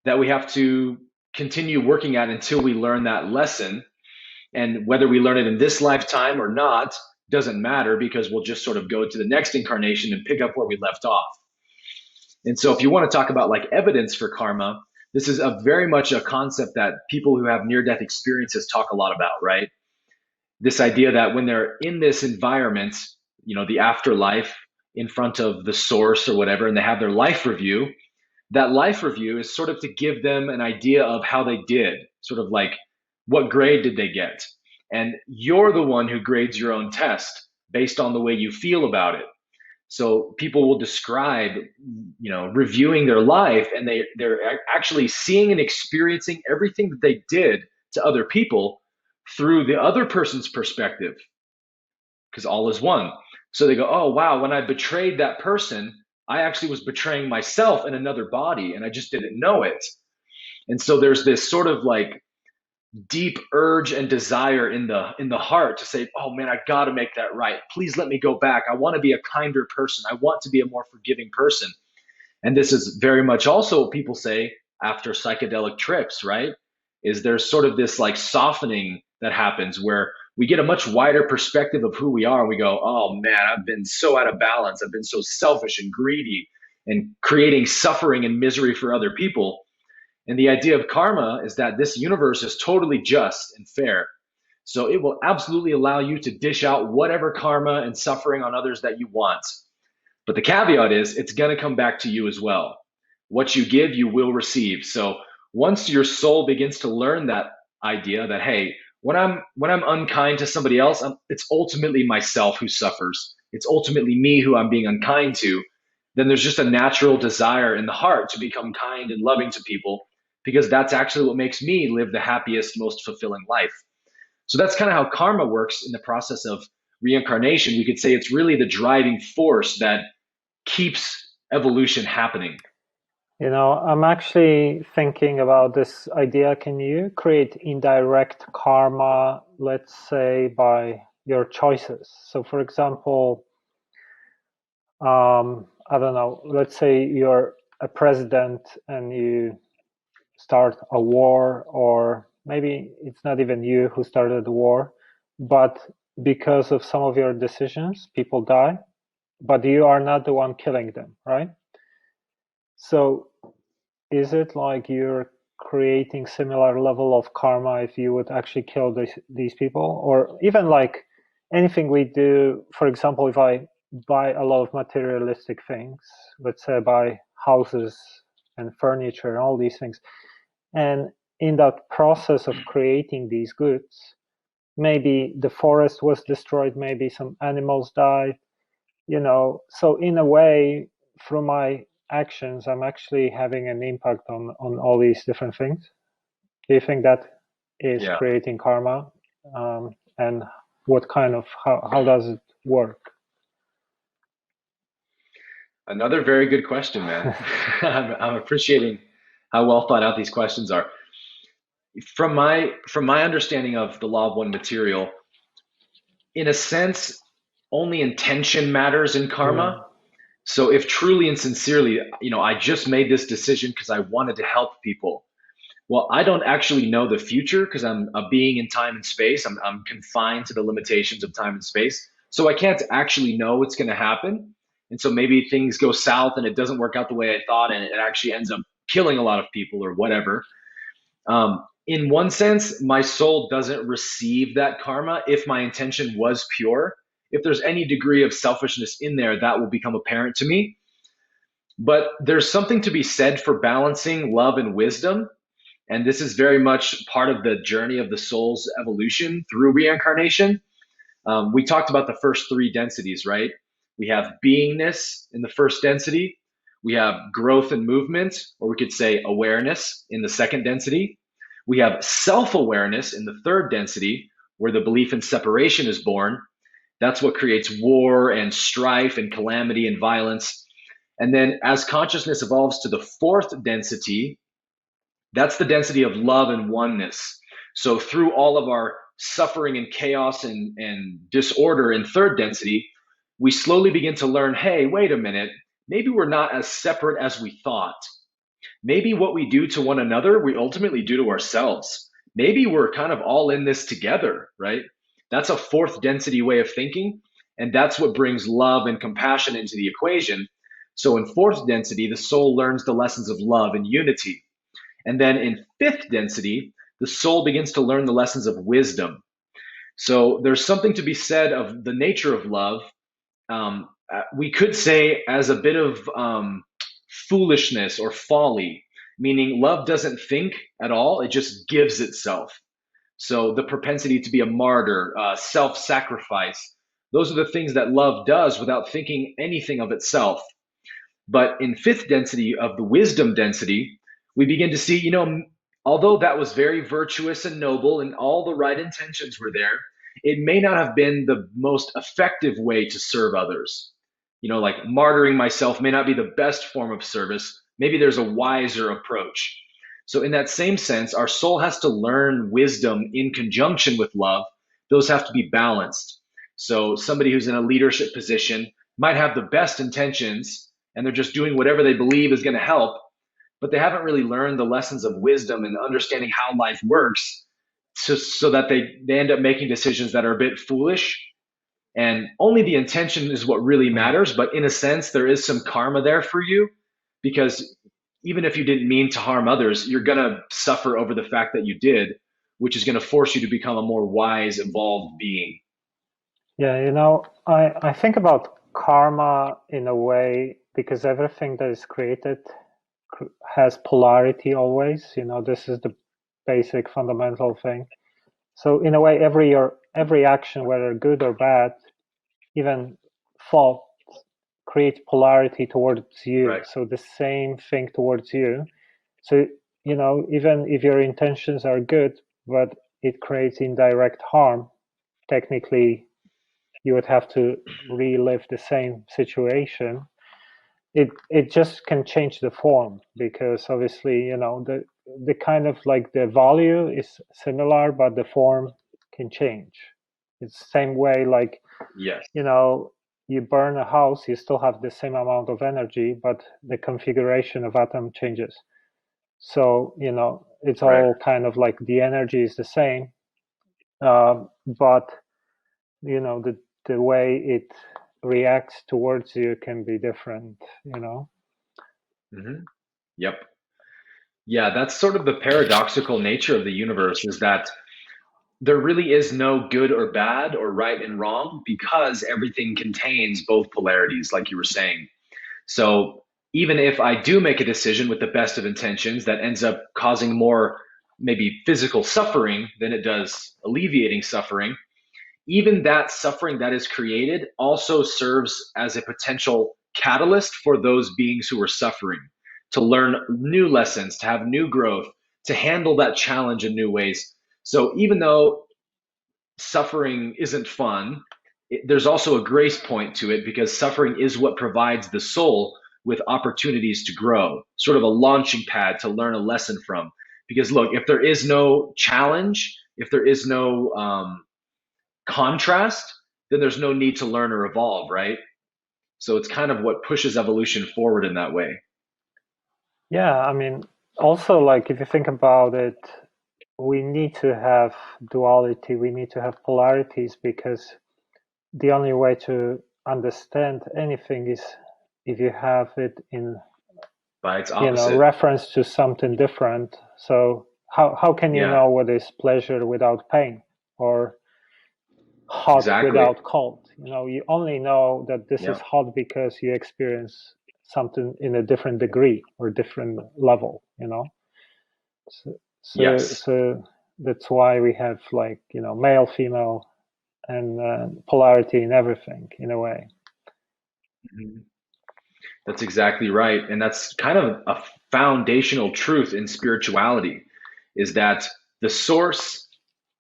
that we have to continue working at until we learn that lesson. And whether we learn it in this lifetime or not doesn't matter because we'll just sort of go to the next incarnation and pick up where we left off. And so if you want to talk about like evidence for karma, this is a very much a concept that people who have near-death experiences talk a lot about, right? This idea that when they're in this environment, you know, the afterlife in front of the source or whatever, and they have their life review, that life review is sort of to give them an idea of how they did, sort of like what grade did they get? And you're the one who grades your own test based on the way you feel about it. So people will describe, you know, reviewing their life, and they're actually seeing and experiencing everything that they did to other people through the other person's perspective, because all is one. So they go, oh wow, when I betrayed that person, I actually was betraying myself in another body, and I just didn't know it. And so there's this sort of like deep urge and desire in the heart to say, oh man, I got to make that right, please let me go back, I want to be a kinder person, I want to be a more forgiving person. And this is very much also what people say after psychedelic trips, right? Is there's sort of this like softening that happens where we get a much wider perspective of who we are. We go, oh man, I've been so out of balance, I've been so selfish and greedy and creating suffering and misery for other people. And the idea of karma is that this universe is totally just and fair. So it will absolutely allow you to dish out whatever karma and suffering on others that you want. But the caveat is it's going to come back to you as well. What you give, you will receive. So once your soul begins to learn that idea that, hey, when I'm unkind to somebody else, it's ultimately myself who suffers. it's ultimately me who I'm being unkind to, then there's just a natural desire in the heart to become kind and loving to people because that's actually what makes me live the happiest, most fulfilling life. So that's kind of how karma works in the process of reincarnation. We could say it's really the driving force that keeps evolution happening. I'm actually thinking about this idea. Can you create indirect karma, let's say, by your choices? So, for example, I don't know, let's say you're a president and you start a war, or maybe it's not even you who started the war, but because of some of your decisions, people die, but you are not the one killing them, right? So is it like you're creating similar level of karma if you would actually kill these people? Or even like anything we do, for example, if I buy a lot of materialistic things, let's say I buy houses and furniture and all these things, and in that process of creating these goods, maybe the forest was destroyed, maybe some animals died, so in a way, through my actions, I'm actually having an impact on all these different things. Do you think that is Yeah. creating karma? And what kind of, how does it work? Another very good question, man. I'm appreciating how well thought out these questions are. From my understanding of the law of one material, in a sense, only intention matters in Mm, karma. So if truly and sincerely, I just made this decision because I wanted to help people. Well, I don't actually know the future because I'm a being in time and space. I'm confined to the limitations of time and space. So I can't actually know what's going to happen. And so maybe things go south and it doesn't work out the way I thought, and it actually ends up killing a lot of people or whatever. In one sense, my soul doesn't receive that karma if my intention was pure. If there's any degree of selfishness in there, that will become apparent to me. But there's something to be said for balancing love and wisdom. And this is very much part of the journey of the soul's evolution through reincarnation. We talked about the first three densities, right? We have beingness in the first density. We have growth and movement, or we could say awareness in the second density. We have self awareness in the third density, where the belief in separation is born. That's what creates war and strife and calamity and violence. And then as consciousness evolves to the fourth density, that's the density of love and oneness. So through all of our suffering and chaos and disorder in third density, we slowly begin to learn, hey, wait a minute, maybe we're not as separate as we thought. Maybe what we do to one another, we ultimately do to ourselves. Maybe we're kind of all in this together, right? That's a fourth density way of thinking. And that's what brings love and compassion into the equation. So in fourth density, the soul learns the lessons of love and unity. And then in fifth density, the soul begins to learn the lessons of wisdom. So there's something to be said of the nature of love. We could say as a bit of foolishness or folly, meaning love doesn't think at all, it just gives itself. So the propensity to be a martyr, self sacrifice, those are the things that love does without thinking anything of itself. But in fifth density of the wisdom density, we begin to see, although that was very virtuous and noble and all the right intentions were there, it may not have been the most effective way to serve others. Like martyring myself may not be the best form of service. Maybe there's a wiser approach. So, in that same sense, our soul has to learn wisdom in conjunction with love. Those have to be balanced. So, somebody who's in a leadership position might have the best intentions and they're just doing whatever they believe is going to help, but they haven't really learned the lessons of wisdom and understanding how life works so that they end up making decisions that are a bit foolish. And only the intention is what really mm. matters. But in a sense, there is some karma there for you because even if you didn't mean to harm others, you're going to suffer over the fact that you did, which is going to force you to become a more wise, evolved being. Yeah, I think about karma in a way because everything that is created has polarity always. This is the basic fundamental thing. So in a way, every action, whether good or bad, even default creates polarity towards you. Right. So the same thing towards you. So, even if your intentions are good, but it creates indirect harm, technically you would have to relive the same situation. It just can change the form, because obviously, the kind of like the value is similar, but the form can change. It's the same way, like, Yes. you burn a house, you still have the same amount of energy, but the configuration of atom changes. So, it's Right. all kind of like the energy is the same, but the way it reacts towards you can be different. Hmm. Yep. Yeah, that's sort of the paradoxical nature of the universe, is that there really is no good or bad or right and wrong, because everything contains both polarities, like you were saying. So even if I do make a decision with the best of intentions that ends up causing more maybe physical suffering than it does alleviating suffering, even that suffering that is created also serves as a potential catalyst for those beings who are suffering to learn new lessons, to have new growth, to handle that challenge in new ways. So even though suffering isn't fun, there's also a grace point to it, because suffering is what provides the soul with opportunities to grow, sort of a launching pad to learn a lesson from. Because look, if there is no challenge, if there is no contrast, then there's no need to learn or evolve, right? So it's kind of what pushes evolution forward in that way. Yeah, I mean, also, like, if you think about it, we need to have duality, we need to have polarities, because the only way to understand anything is if you have it in, By its opposite. reference to something different. So how can you Yeah, know what is pleasure without pain, or hot exactly. without cold? You only know that this is Yeah. hot because you experience something in a different degree or different level. So, so, Yes. so that's why we have, like, male, female, and polarity in everything, in a way. Mhm. That's exactly right. And that's kind of a foundational truth in spirituality, is that the source,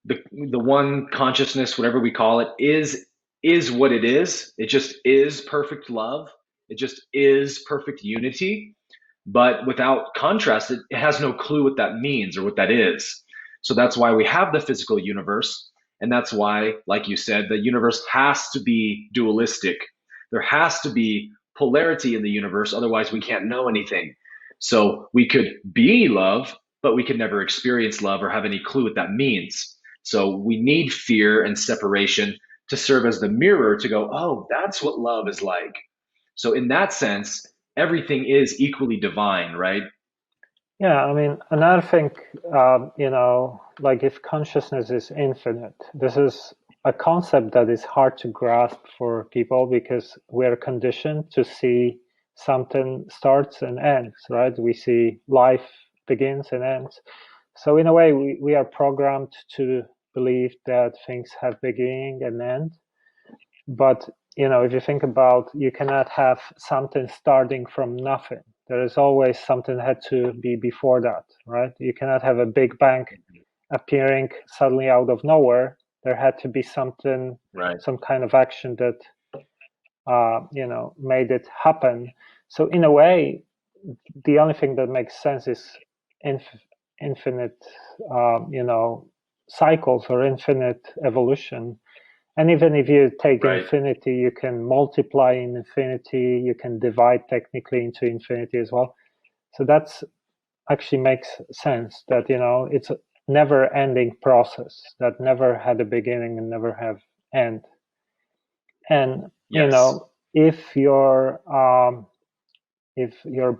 the one consciousness, whatever we call it, is what it is. It just is perfect love. It just is perfect unity. But without contrast, it has no clue what that means or what that is. So that's why we have the physical universe. And that's why, like you said, the universe has to be dualistic. There has to be polarity in the universe. Otherwise, we can't know anything. So we could be love, but we could never experience love or have any clue what that means. So we need fear and separation to serve as the mirror to go, oh, that's what love is like. So in that sense, everything is equally divine, right? Yeah, I mean, another thing, like, if consciousness is infinite, this is a concept that is hard to grasp for people, because we're conditioned to see something starts and ends, right? We see life begins and ends. So in a way, we are programmed to believe that things have beginning and end. But if you think about, you cannot have something starting from nothing. There is always something that had to be before that, right? You cannot have a big bang appearing suddenly out of nowhere. There had to be something, Right. some kind of action that made it happen. So in a way, the only thing that makes sense is infinite, cycles, or infinite evolution. And even if you take Right. infinity, you can multiply in infinity, you can divide technically into infinity as well. So that's actually makes sense, that, it's a never ending process that never had a beginning and never have end. And, Yes. if your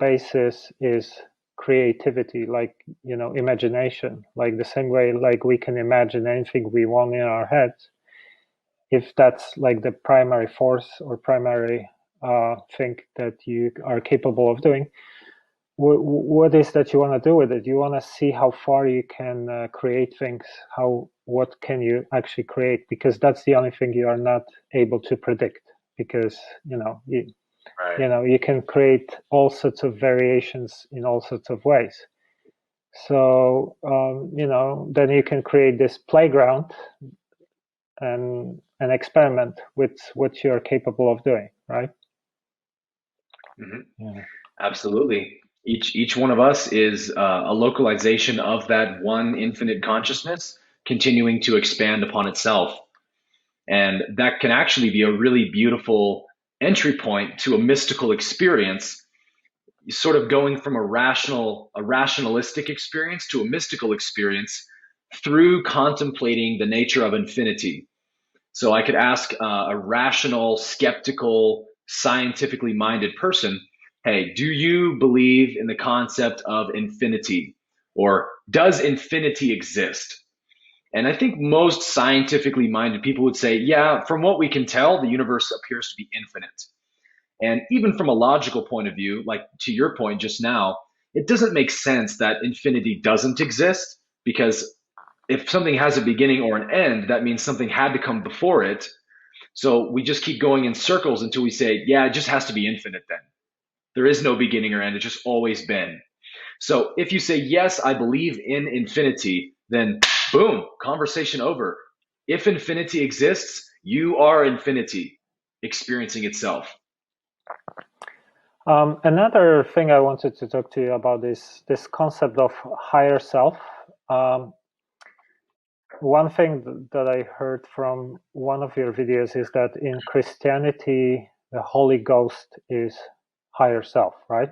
basis is creativity, like, imagination, like the same way, like, we can imagine anything we want in our heads, if that's like the primary force or primary thing that you are capable of doing, what is that you want to do with it? You want to see how far you can create things, what can you actually create, because that's the only thing you are not able to predict, because Right. you can create all sorts of variations in all sorts of ways. So then you can create this playground and experiment with what you're capable of doing, right? Hmm. Yeah. Absolutely. Each one of us is a localization of that one infinite consciousness continuing to expand upon itself. And that can actually be a really beautiful entry point to a mystical experience, sort of going from a rationalistic experience to a mystical experience through contemplating the nature of infinity. So I could ask a rational, skeptical, scientifically minded person, hey, do you believe in the concept of infinity? Or does infinity exist? And I think most scientifically minded people would say, yeah, from what we can tell, the universe appears to be infinite. And even from a logical point of view, like to your point just now, it doesn't make sense that infinity doesn't exist, because if something has a beginning or an end, that means something had to come before it. So we just keep going in circles until we say, yeah, it just has to be infinite then. There is no beginning or end. It's just always been. So if you say, yes, I believe in infinity, then boom, conversation over. If infinity exists, you are infinity experiencing itself. Another thing I wanted to talk to you about is this concept of higher self. One thing that I heard from one of your videos is that in Christianity, the Holy Ghost is higher self, right?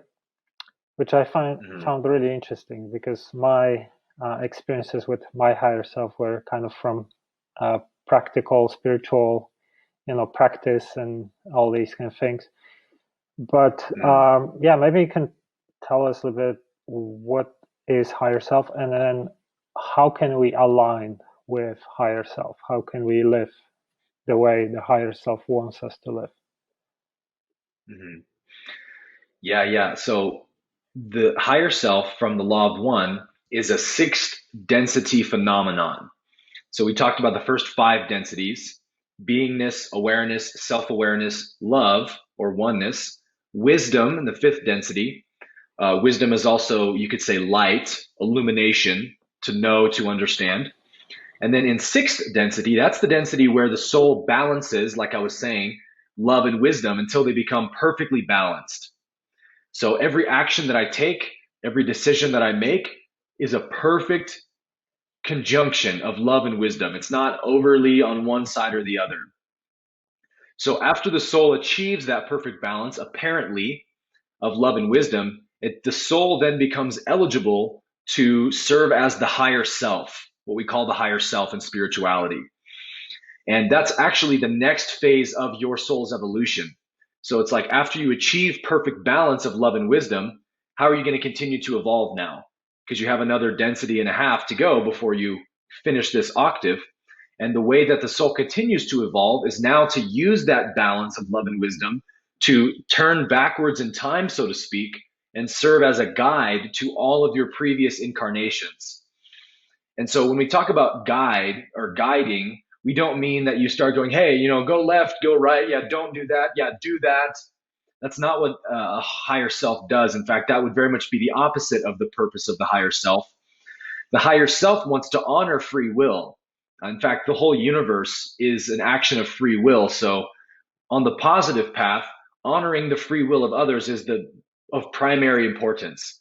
Which I found really interesting, because my experiences with my higher self were kind of from practical, spiritual, practice and all these kind of things. But maybe you can tell us a little bit what is higher self, and then how can we align with higher self? How can we live the way the higher self wants us to live? Mm-hmm. Yeah. So the higher self from the law of one is a sixth density phenomenon. So we talked about the first five densities: beingness, awareness, self awareness, love or oneness, wisdom in the fifth density. Wisdom is also, you could say, light, illumination, to know, to understand. And then in sixth density, that's the density where the soul balances, like I was saying, love and wisdom until they become perfectly balanced. So every action that I take, every decision that I make is a perfect conjunction of love and wisdom. It's not overly on one side or the other. So after the soul achieves that perfect balance, apparently, of love and wisdom, the soul then becomes eligible to serve as the higher self, what we call the higher self in spirituality. And that's actually the next phase of your soul's evolution. So it's like, after you achieve perfect balance of love and wisdom, how are you going to continue to evolve now? Because you have another density and a half to go before you finish this octave. And the way that the soul continues to evolve is now to use that balance of love and wisdom to turn backwards in time, so to speak, and serve as a guide to all of your previous incarnations. And so when we talk about guide or guiding, we don't mean that you start going, hey, go left, go right. Yeah, don't do that. Yeah, do that. That's not what a higher self does. In fact, that would very much be the opposite of the purpose of the higher self. The higher self wants to honor free will. In fact, the whole universe is an action of free will. So on the positive path, honoring the free will of others is of primary importance.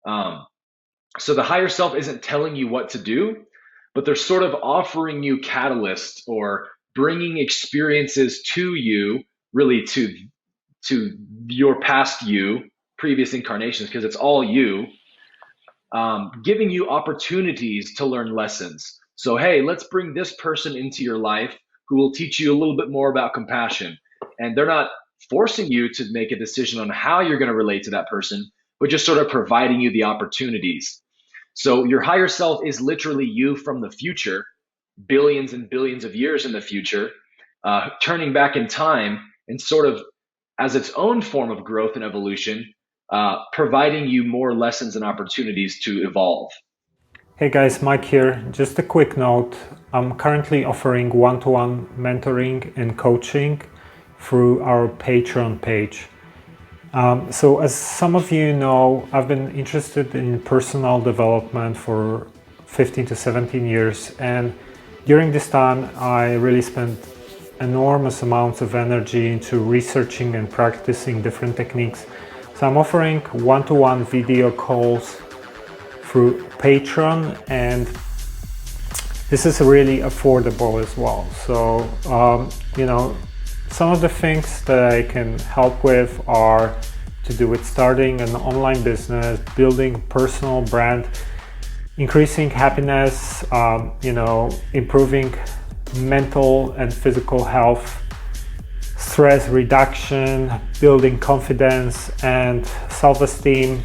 So the higher self isn't telling you what to do, but they're sort of offering you catalysts or bringing experiences to you, really to your past you, previous incarnations, because it's all you, giving you opportunities to learn lessons. So, hey, let's bring this person into your life who will teach you a little bit more about compassion. And they're not forcing you to make a decision on how you're going to relate to that person, but just sort of providing you the opportunities. So your higher self is literally you from the future, billions and billions of years in the future, turning back in time and sort of as its own form of growth and evolution, providing you more lessons and opportunities to evolve. Hey guys, Mike here. Just a quick note. I'm currently offering one-to-one mentoring and coaching through our Patreon page. So as some of you know, I've been interested in personal development for 15 to 17 years, and during this time I really spent enormous amounts of energy into researching and practicing different techniques. So I'm offering one-to-one video calls through Patreon, and this is really affordable as well. So some of the things that I can help with are to do with starting an online business, building personal brand, increasing happiness, improving mental and physical health, stress reduction, building confidence and self-esteem,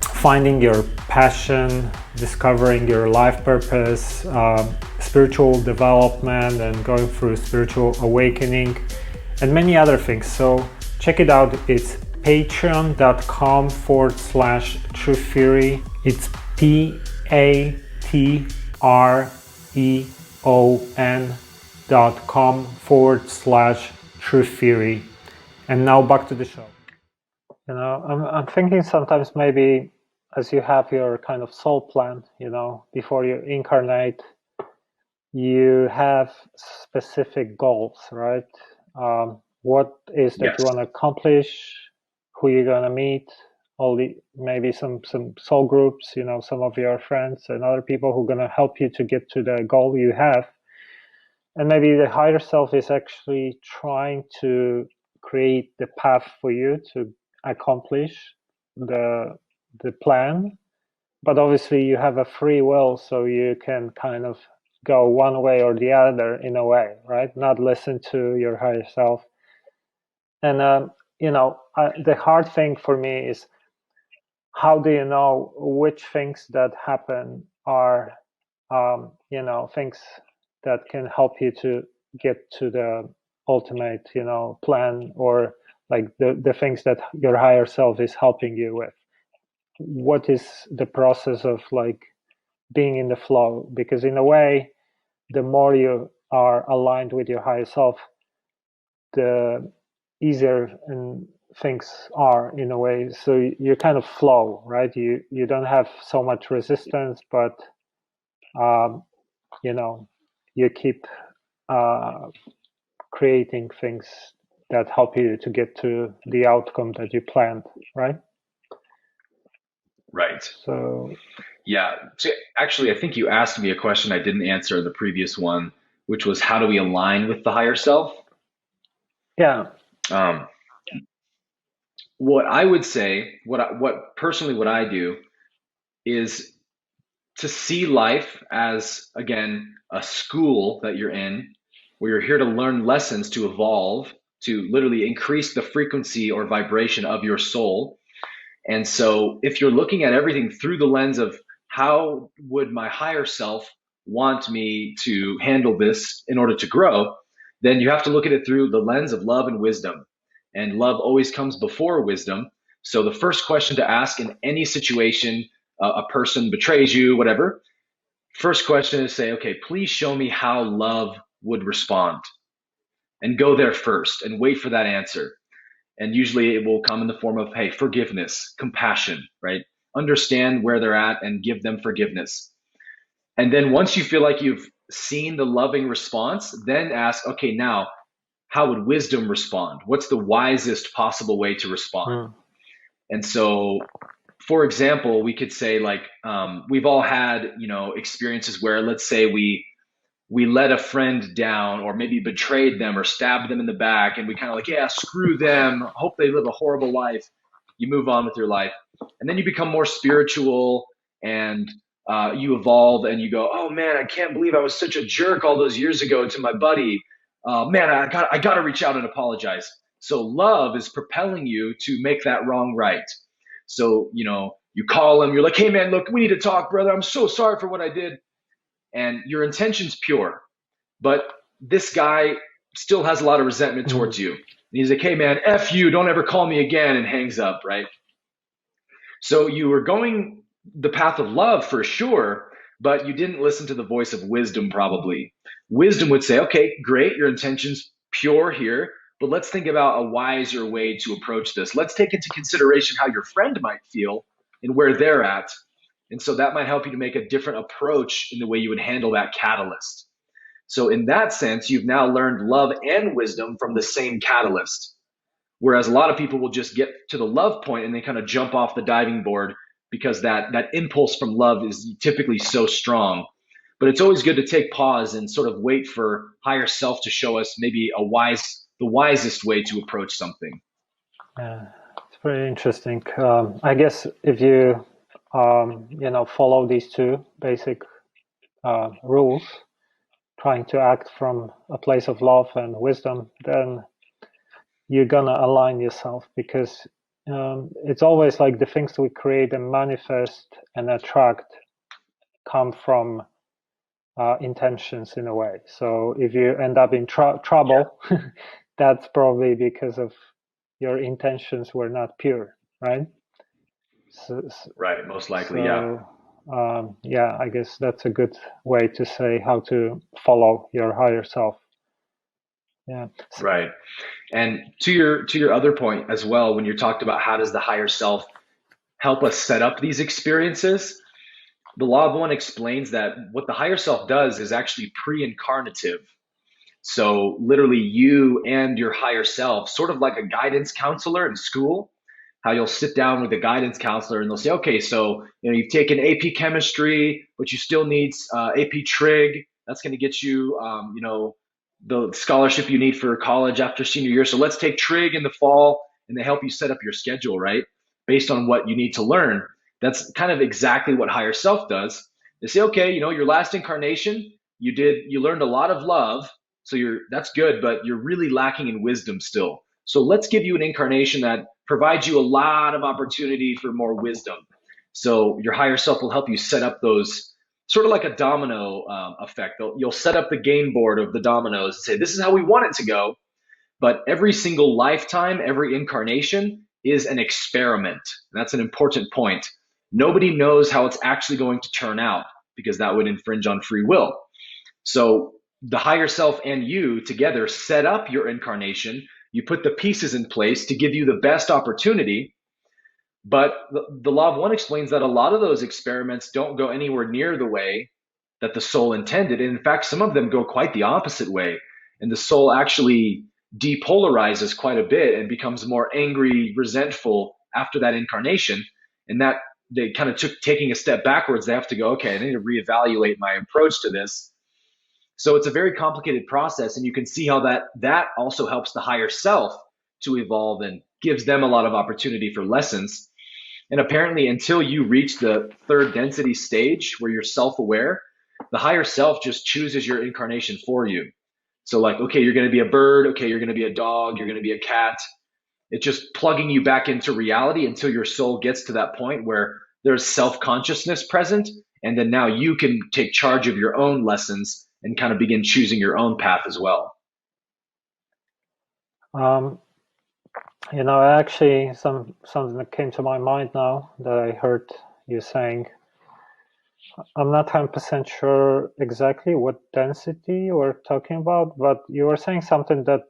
finding your passion, discovering your life purpose, spiritual development and going through spiritual awakening, and many other things. So check it out. It's patreon.com/Truth Theory. It's patreon.com/Truth Theory. And now back to the show. I'm thinking sometimes maybe as you have your kind of soul plan, before you incarnate, you have specific goals, right? What is that you want to accomplish, who you're going to meet, maybe some soul groups, some of your friends and other people who are going to help you to get to the goal you have. And maybe the higher self is actually trying to create the path for you to accomplish the plan. But obviously you have a free will, so you can kind of go one way or the other in a way, right? Not listen to your higher self. And the hard thing for me is, how do you know which things that happen are things that can help you to get to the ultimate plan, or like the things that your higher self is helping you with? What is the process of like being in the flow? Because in a way, the more you are aligned with your higher self, the easier and things are in a way. So you kind of flow, right? You don't have so much resistance, but you keep creating things that help you to get to the outcome that you planned, right? Right. So Yeah. So actually, I think you asked me a question I didn't answer in the previous one, which was how do we align with the higher self? yeah. What I would say, what I do is to see life as, again, a school that you're in, where you're here to learn lessons, to evolve, to literally increase the frequency or vibration of your soul. And so if you're looking at everything through the lens of how would my higher self want me to handle this in order to grow, then you have to look at it through the lens of love and wisdom. And love always comes before wisdom. So the first question to ask in any situation, a person betrays you, whatever, first question is say, okay, please show me how love would respond. And go there first and wait for that answer. And usually it will come in the form of, hey, forgiveness, compassion, right? Understand where they're at and give them forgiveness. And then once you feel like you've seen the loving response, then ask, okay, now how would wisdom respond? What's the wisest possible way to respond? And so, for example, we could say like, we've all had, experiences where, let's say we let a friend down, or maybe betrayed them or stabbed them in the back, and we kind of like, yeah, screw them, hope they live a horrible life. You move on with your life, and then you become more spiritual, and you evolve, and you go, oh man, I can't believe I was such a jerk all those years ago to my buddy. Man, I got to reach out and apologize. So love is propelling you to make that wrong right. So you call him, you're like, hey man, look, we need to talk, brother. I'm so sorry for what I did. And your intention's pure, but this guy still has a lot of resentment towards you. And he's like, hey man, F you, don't ever call me again, and hangs up, right? So you were going the path of love for sure, but you didn't listen to the voice of wisdom probably. Wisdom would say, okay, great, your intention's pure here. But let's think about a wiser way to approach this. Let's take into consideration how your friend might feel and where they're at. And so that might help you to make a different approach in the way you would handle that catalyst. So in that sense, you've now learned love and wisdom from the same catalyst. Whereas a lot of people will just get to the love point and they kind of jump off the diving board because that impulse from love is typically so strong. But it's always good to take pause and sort of wait for higher self to show us maybe the wisest way to approach something. Yeah, it's very interesting. I guess if you follow these two basic rules, trying to act from a place of love and wisdom, then you're gonna align yourself, because it's always like the things we create and manifest and attract come from intentions in a way. So if you end up in trouble, that's probably because of your intentions were not pure, right? Right, most likely, yeah. Yeah, I guess that's a good way to say how to follow your higher self. Yeah. Right. And to your other point as well, when you talked about how does the higher self help us set up these experiences, the law of one explains that what the higher self does is actually pre-incarnative. So literally you and your higher self, sort of like a guidance counselor in school, how you'll sit down with a guidance counselor and they'll say, okay, so you've taken AP chemistry, but you still need AP trig. That's going to get you, the scholarship you need for college after senior year. So let's take trig in the fall, and they help you set up your schedule, right? Based on what you need to learn. That's kind of exactly what higher self does. They say, okay, your last incarnation, you learned a lot of love, so that's good, but you're really lacking in wisdom still. So let's give you an incarnation that provides you a lot of opportunity for more wisdom. So your higher self will help you set up those, sort of like a domino effect. You'll set up the game board of the dominoes and say, this is how we want it to go. But every single lifetime, every incarnation is an experiment. And that's an important point. Nobody knows how it's actually going to turn out, because that would infringe on free will. So the higher self and you together set up your incarnation. You put the pieces in place to give you the best opportunity. But the law of one explains that a lot of those experiments don't go anywhere near the way that the soul intended. And in fact, some of them go quite the opposite way. And the soul actually depolarizes quite a bit and becomes more angry, resentful after that incarnation. And that they kind of taking a step backwards. They have to go, okay, I need to reevaluate my approach to this. So it's a very complicated process. And you can see how that also helps the higher self to evolve and gives them a lot of opportunity for lessons. And apparently, until you reach the third density stage where you're self-aware, the higher self just chooses your incarnation for you. So like, okay, you're going to be a bird. Okay, you're going to be a dog. You're going to be a cat. It's just plugging you back into reality until your soul gets to that point where there's self-consciousness present. And then now you can take charge of your own lessons and kind of begin choosing your own path as well. Actually, something that came to my mind now that I heard you saying. I'm not 100% sure exactly what density we're talking about, but you were saying something that,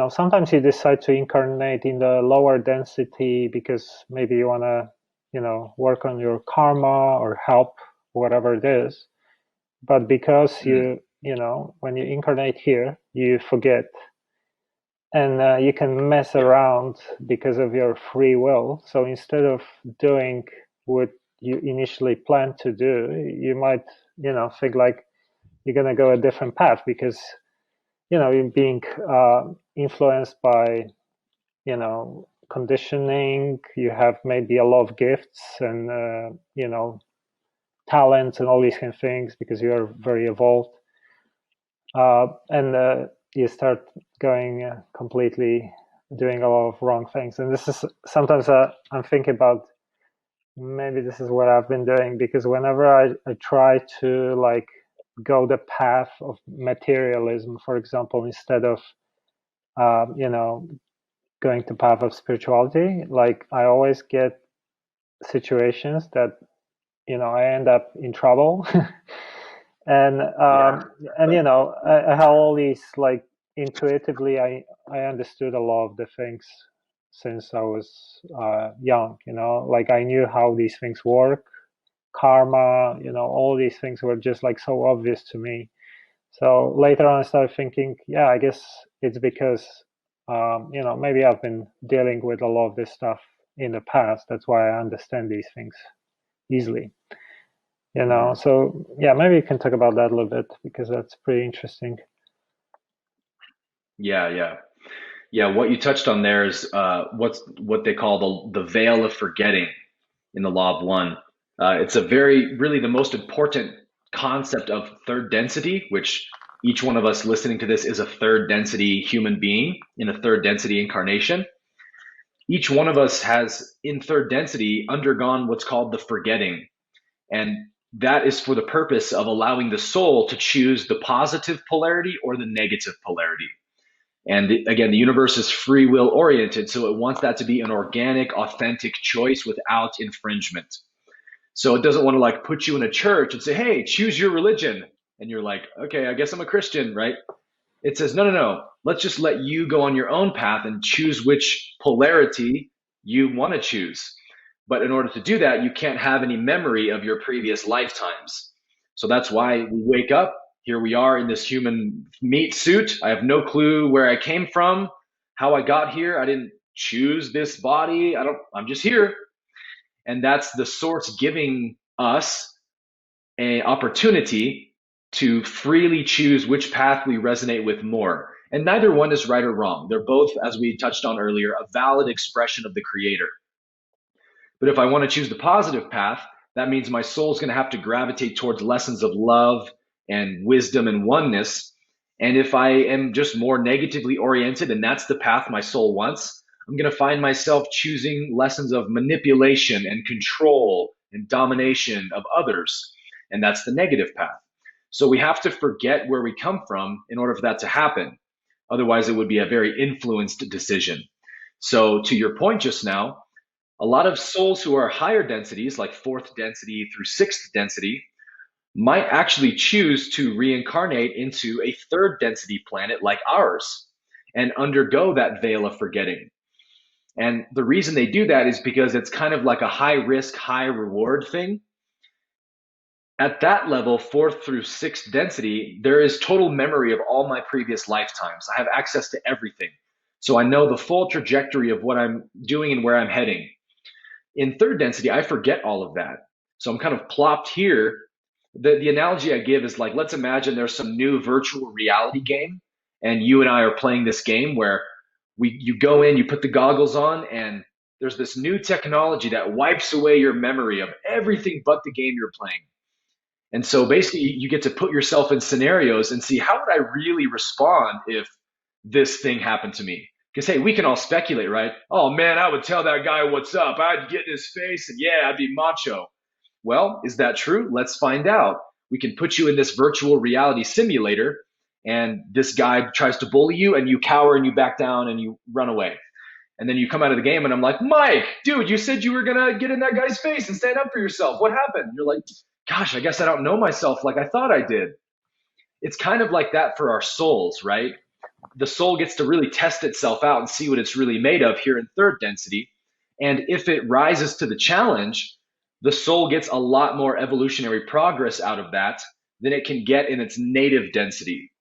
sometimes you decide to incarnate in the lower density because maybe you want to, work on your karma or help, whatever it is. But because when you incarnate here, you forget. And you can mess around because of your free will. So instead of doing what you initially planned to do, you might, think like you're going to go a different path because, you're being influenced by, conditioning. You have maybe a lot of gifts and, talents and all these kind of things because you are very evolved. And you start going completely doing a lot of wrong things. And this is sometimes I'm thinking about, maybe this is what I've been doing, because whenever I try to like go the path of materialism, for example, instead of going the path of spirituality, like I always get situations that I end up in trouble. And I have all these like intuitively I understood a lot of the things since I was young. Like I knew how these things work, karma, all these things were just like so obvious to me. So later on I started thinking, yeah, I guess it's because maybe I've been dealing with a lot of this stuff in the past. That's why I understand these things easily. So yeah, maybe you can talk about that a little bit, because that's pretty interesting. Yeah. What you touched on there is what they call the veil of forgetting in the law of one. It's really the most important concept of third density, which each one of us listening to this is a third density human being in a third density incarnation. Each one of us has, in third density, undergone what's called the forgetting. And that is for the purpose of allowing the soul to choose the positive polarity or the negative polarity. And again, the universe is free will oriented, so it wants that to be an organic, authentic choice without infringement. So it doesn't want to like put you in a church and say, hey, choose your religion. And you're like, okay, I guess I'm a Christian, right? It says, no. Let's just let you go on your own path and choose which polarity you want to choose. But in order to do that, you can't have any memory of your previous lifetimes. So that's why we wake up. Here we are in this human meat suit. I have no clue where I came from, how I got here. I didn't choose this body. I'm just here. And that's the source giving us an opportunity to freely choose which path we resonate with more. And neither one is right or wrong. They're both, as we touched on earlier, a valid expression of the creator. But if I want to choose the positive path, that means my soul is going to have to gravitate towards lessons of love and wisdom and oneness. And if I am just more negatively oriented, and that's the path my soul wants, I'm going to find myself choosing lessons of manipulation and control and domination of others. And that's the negative path. So we have to forget where we come from in order for that to happen. Otherwise, it would be a very influenced decision. So to your point just now, a lot of souls who are higher densities, like fourth density through sixth density, might actually choose to reincarnate into a third density planet like ours and undergo that veil of forgetting. And the reason they do that is because it's kind of like a high risk, high reward thing. At that level, fourth through sixth density, there is total memory of all my previous lifetimes. I have access to everything. So I know the full trajectory of what I'm doing and where I'm heading. In third density, I forget all of that. So I'm kind of plopped here. The analogy I give is like, let's imagine there's some new virtual reality game, and you and I are playing this game where you go in, you put the goggles on, and there's this new technology that wipes away your memory of everything but the game you're playing. And so basically, you get to put yourself in scenarios and see, how would I really respond if this thing happened to me? Because, hey, we can all speculate, right? Oh, man, I would tell that guy what's up. I'd get in his face and, yeah, I'd be macho. Well, is that true? Let's find out. We can put you in this virtual reality simulator, and this guy tries to bully you, and you cower and you back down and you run away. And then you come out of the game, and I'm like, Mike, dude, you said you were going to get in that guy's face and stand up for yourself. What happened? And you're like, gosh, I guess I don't know myself like I thought I did. It's kind of like that for our souls, right? The soul gets to really test itself out and see what it's really made of here in third density. And if it rises to the challenge, the soul gets a lot more evolutionary progress out of that than it can get in its native density.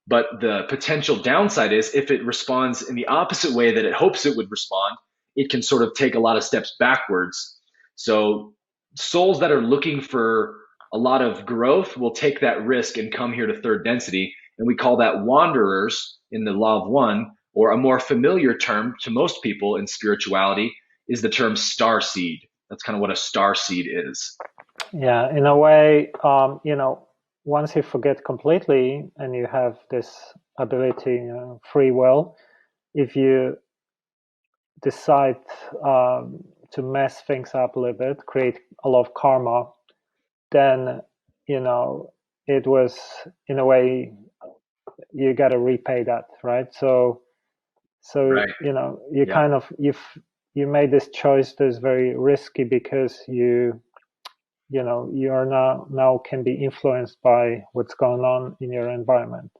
But the potential downside is, if it responds in the opposite way that it hopes it would respond, it can sort of take a lot of steps backwards. So souls that are looking for a lot of growth will take that risk and come here to third density. And we call that wanderers in the law of one, or a more familiar term to most people in spirituality is the term star seed. That's kind of what a star seed is. Yeah, in a way, once you forget completely and you have this ability, free will, if you decide to mess things up a little bit, create a lot of karma, then, it was, in a way, you got to repay that, right? So Right. you kind of, you made this choice that's very risky, because you are now can be influenced by what's going on in your environment.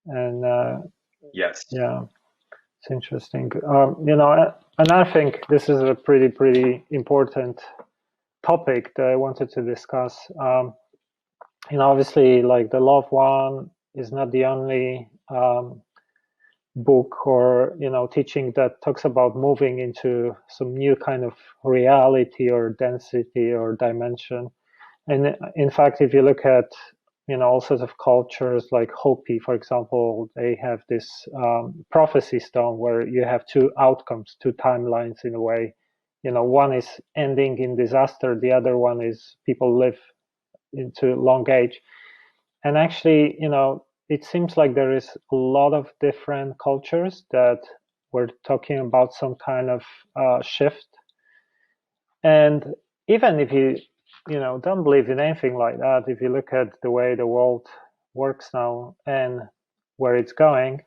And Yes. yeah, it's interesting. And I think this is a pretty important topic that I wanted to discuss. Obviously, like the loved one is not the only book or teaching that talks about moving into some new kind of reality or density or dimension. And in fact, if you look at all sorts of cultures like Hopi, for example, they have this prophecy stone where you have two outcomes, two timelines in a way. One is ending in disaster, the other one is people live into long age. And actually, it seems like there is a lot of different cultures that we're talking about some kind of shift. And even if you don't believe in anything like that, if you look at the way the world works now and where it's going,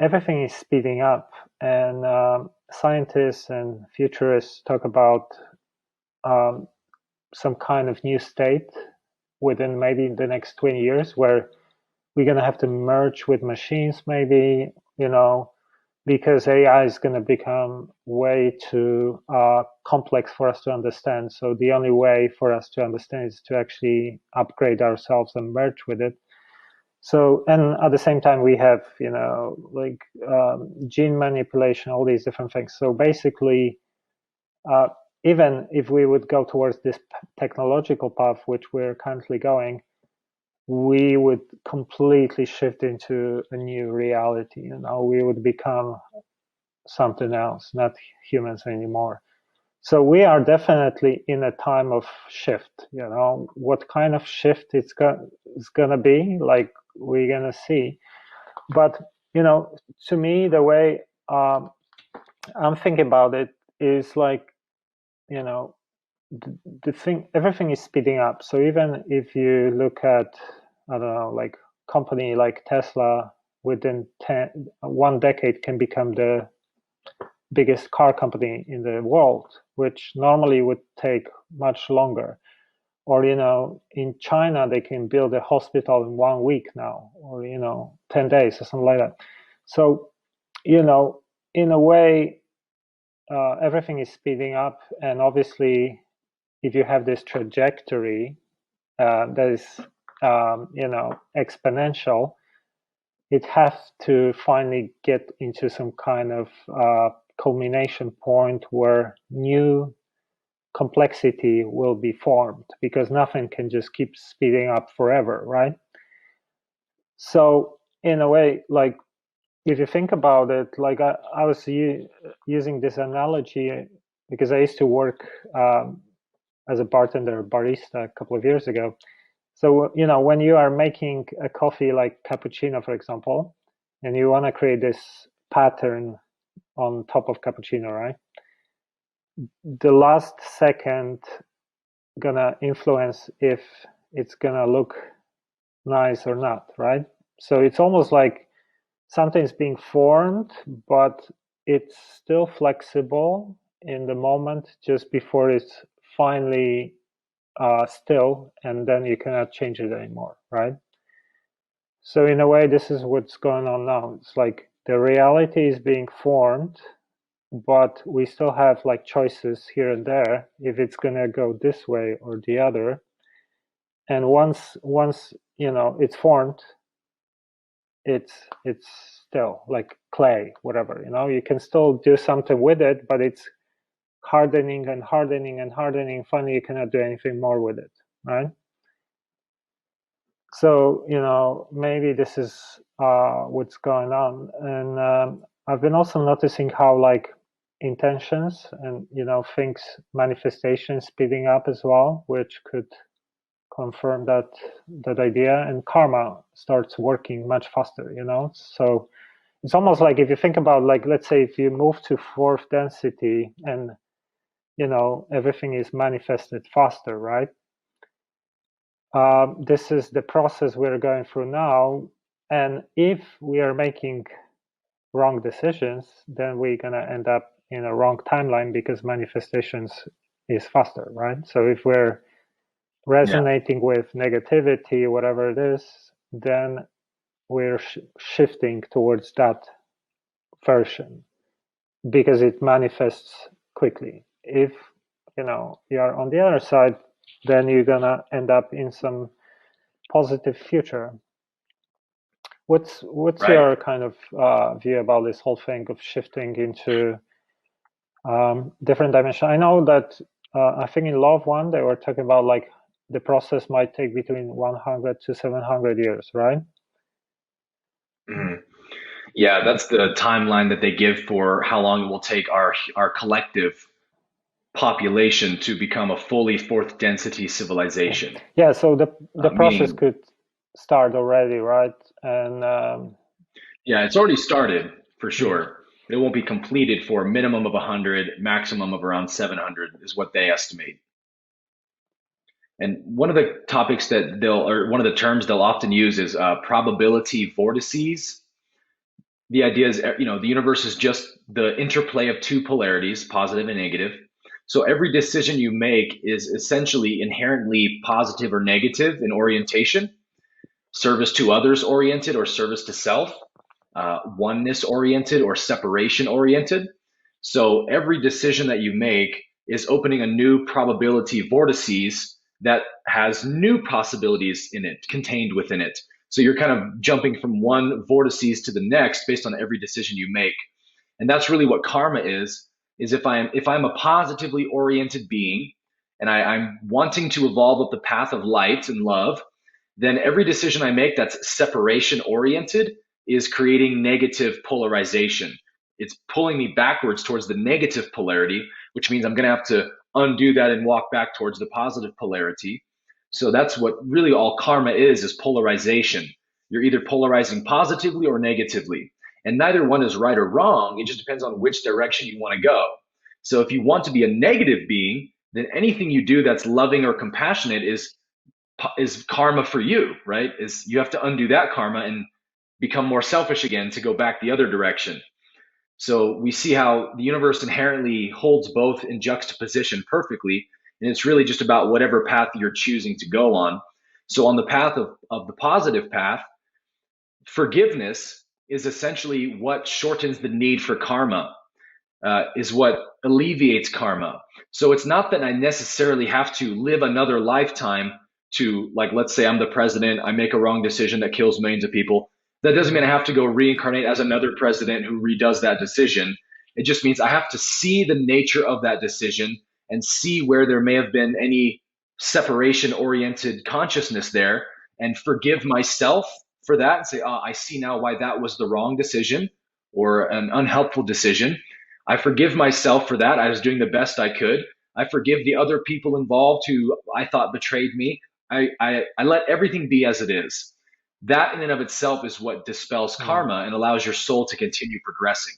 everything is speeding up. And scientists and futurists talk about some kind of new state within maybe the next 20 years where we're going to have to merge with machines maybe, because AI is going to become way too complex for us to understand. So the only way for us to understand is to actually upgrade ourselves and merge with it. So, and at the same time, we have, gene manipulation, all these different things. So basically, even if we would go towards this technological path, which we're currently going, we would completely shift into a new reality. We would become something else, not humans anymore. So we are definitely in a time of shift. What kind of shift it's going to be, like we're going to see. But to me, the way I'm thinking about it is like, the thing, everything is speeding up. So even if you look at, I don't know, like company like Tesla, within 1 decade can become the biggest car company in the world, which normally would take much longer. Or, in China, they can build a hospital in 1 week now, or, 10 days or something like that. So, in a way, everything is speeding up. And obviously, if you have this trajectory that is, exponential, it has to finally get into some kind of culmination point where new complexity will be formed, because nothing can just keep speeding up forever, right? So in a way, like if you think about it, like I was using this analogy because I used to work as a barista a couple of years ago. So, when you are making a coffee like cappuccino, for example, and you want to create this pattern on top of cappuccino, right? The last second gonna influence if it's gonna look nice or not, right? So it's almost like something's being formed, but it's still flexible in the moment just before it's finally still, and then you cannot change it anymore, right? So in a way, this is what's going on now. It's like the reality is being formed, but we still have like choices here and there if it's going to go this way or the other. And once it's formed, it's still like clay, whatever. You can still do something with it, but it's hardening and hardening and hardening. Finally, you cannot do anything more with it, right? So maybe this is what's going on. And I've been also noticing how like intentions and things, manifestations speeding up as well, which could confirm that idea. And karma starts working much faster. So it's almost like if you think about, like, let's say if you move to fourth density and everything is manifested faster, right? This is the process we're going through now. And if we are making wrong decisions, then we're going to end up in a wrong timeline because manifestations is faster, right? So if we're resonating with negativity, whatever it is, then we're shifting towards that version because it manifests quickly. If you're on the other side, then you're gonna end up in some positive future. What's Right. your kind of view about this whole thing of shifting into different dimension? I know that I think in Law of One they were talking about like the process might take between 100 to 700 years, right? Mhm. Yeah, that's the timeline that they give for how long it will take our collective population to become a fully fourth density Yeah, civilization. yeah. So the process Meaning, could start already, right? And yeah, it's already started for mm, sure. It won't be completed for a minimum of 100, maximum of around 700 is what they estimate. And one of the topics that or one of the terms they'll often use is probability vortices. The idea is, the universe is just the interplay of two polarities, positive and negative. So every decision you make is essentially inherently positive or negative in orientation, service to others oriented or service to self, oneness oriented or separation oriented. So every decision that you make is opening a new probability vortices that has new possibilities in it, contained within it. So you're kind of jumping from one vortices to the next based on every decision you make. And that's really what karma is if I'm a positively oriented being and I'm wanting to evolve up the path of light and love, then every decision I make that's separation oriented is creating negative polarization. It's pulling me backwards towards the negative polarity, which means I'm going to have to undo that and walk back towards the positive polarity. So that's what really all karma is polarization. You're either polarizing positively or negatively. And neither one is right or wrong. It just depends on which direction you want to go. So if you want to be a negative being, then anything you do that's loving or compassionate is karma for you, right? Is you have to undo that karma and become more selfish again to go back the other direction. So we see how the universe inherently holds both in juxtaposition perfectly, and it's really just about whatever path you're choosing to go on. So on the path of the positive path, forgiveness is essentially what shortens the need for karma, is what alleviates karma. So it's not that I necessarily have to live another lifetime to, like, let's say I'm the president, I make a wrong decision that kills millions of people. That doesn't mean I have to go reincarnate as another president who redoes that decision. It just means I have to see the nature of that decision and see where there may have been any separation oriented consciousness there and forgive myself for that and say, oh, I see now why that was the wrong decision or an unhelpful decision. I forgive myself for that. I was doing the best I could. I forgive the other people involved who I thought betrayed me. I let everything be as it is. That in and of itself is what dispels mm, karma and allows your soul to continue progressing.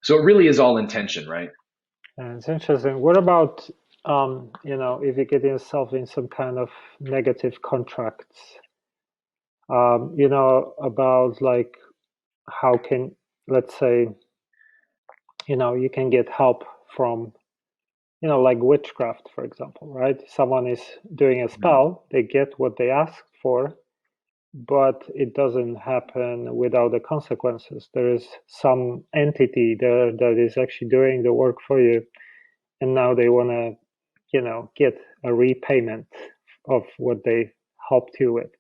So it really is all intention, right? and it's interesting. What about if you get yourself in some kind of negative contracts? About like how can, let's say, you can get help from, like witchcraft, for example, right? Someone is doing a Mhm. spell, they get what they asked for, but it doesn't happen without the consequences. There is some entity there that is actually doing the work for you, and now they want to, get a repayment of what they helped you with.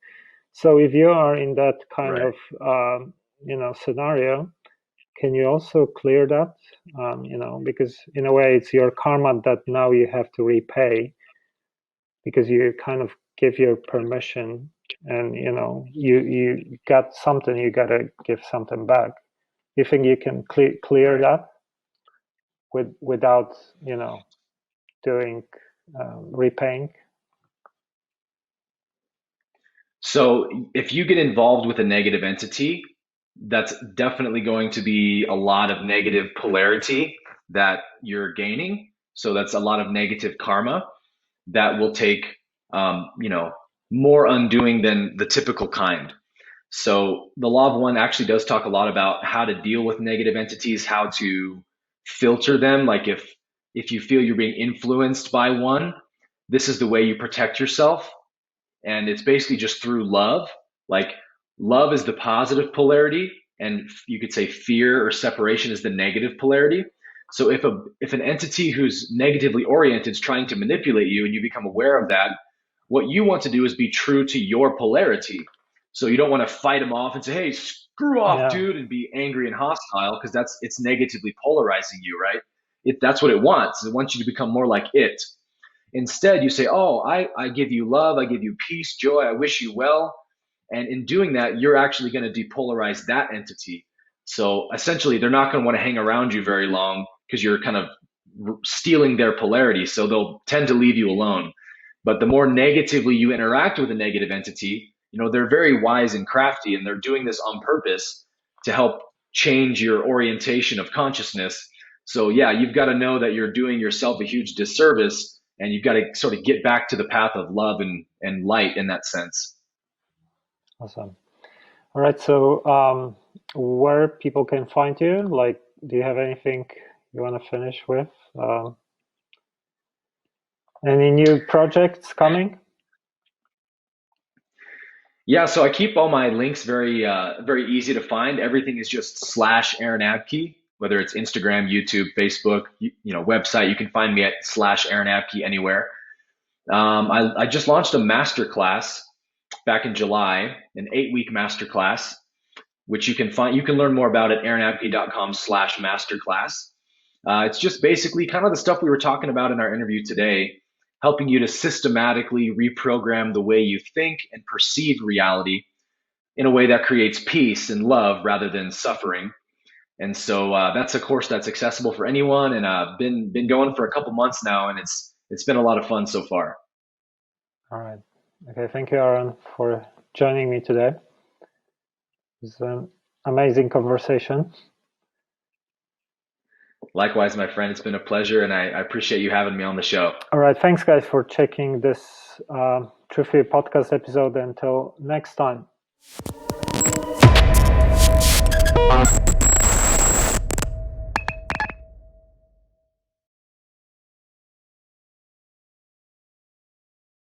So if you are in that kind Right. of scenario, can you also clear that? Because in a way it's your karma that now you have to repay because you kind of give your permission, and you got something, you gotta give something back. You think you can clear Right. that without doing repaying? So if you get involved with a negative entity, that's definitely going to be a lot of negative polarity that you're gaining. So that's a lot of negative karma that will take, um, you know, more undoing than the typical kind. So the law of one actually does talk a lot about how to deal with negative entities, how to filter them. Like if you feel you're being influenced by one, this is the way you protect yourself, and it's basically just through love. Like Love is the positive polarity, and you could say fear or separation is the negative polarity. So if an entity who's negatively oriented is trying to manipulate you and you become aware of that, what you want to do is be true to your polarity. So you don't want to fight them off and say, "Hey, screw off, Yeah. dude," and be angry and hostile, because it's negatively polarizing you, right? That's what it wants. It wants you to become more like it. Instead, you say, "Oh, I give you love, I give you peace, joy, I wish you well." And in doing that, you're actually going to depolarize that entity. So essentially, they're not going to want to hang around you very long because you're kind of stealing their polarity. So they'll tend to leave you alone. But the more negatively you interact with a negative entity, they're very wise and crafty, and they're doing this on purpose to help change your orientation of consciousness. So yeah, you've got to know that you're doing yourself a huge disservice, and you've got to sort of get back to the path of love and light in that sense. Awesome. All right. So where people can find you? Like, do you have anything you want to finish with? Any new projects coming? Yeah, so I keep all my links very easy to find. Everything is just /Aaron Abke, whether it's Instagram, YouTube, Facebook, website. You can find me at /Aaron Abke anywhere. I just launched a masterclass back in July, an 8-week masterclass, which you can find. You can learn more about at aaronabke.com/masterclass. It's just basically kind of the stuff we were talking about in our interview today, helping you to systematically reprogram the way you think and perceive reality in a way that creates peace and love rather than suffering. And so that's a course that's accessible for anyone, and I've been going for a couple months now, and it's been a lot of fun so far. All right. Okay. Thank you, Aaron, for joining me today. It's an amazing conversation. Likewise, my friend, it's been a pleasure, and I appreciate you having me on the show. All right. Thanks, guys, for checking this Truthfully podcast episode. Until next time.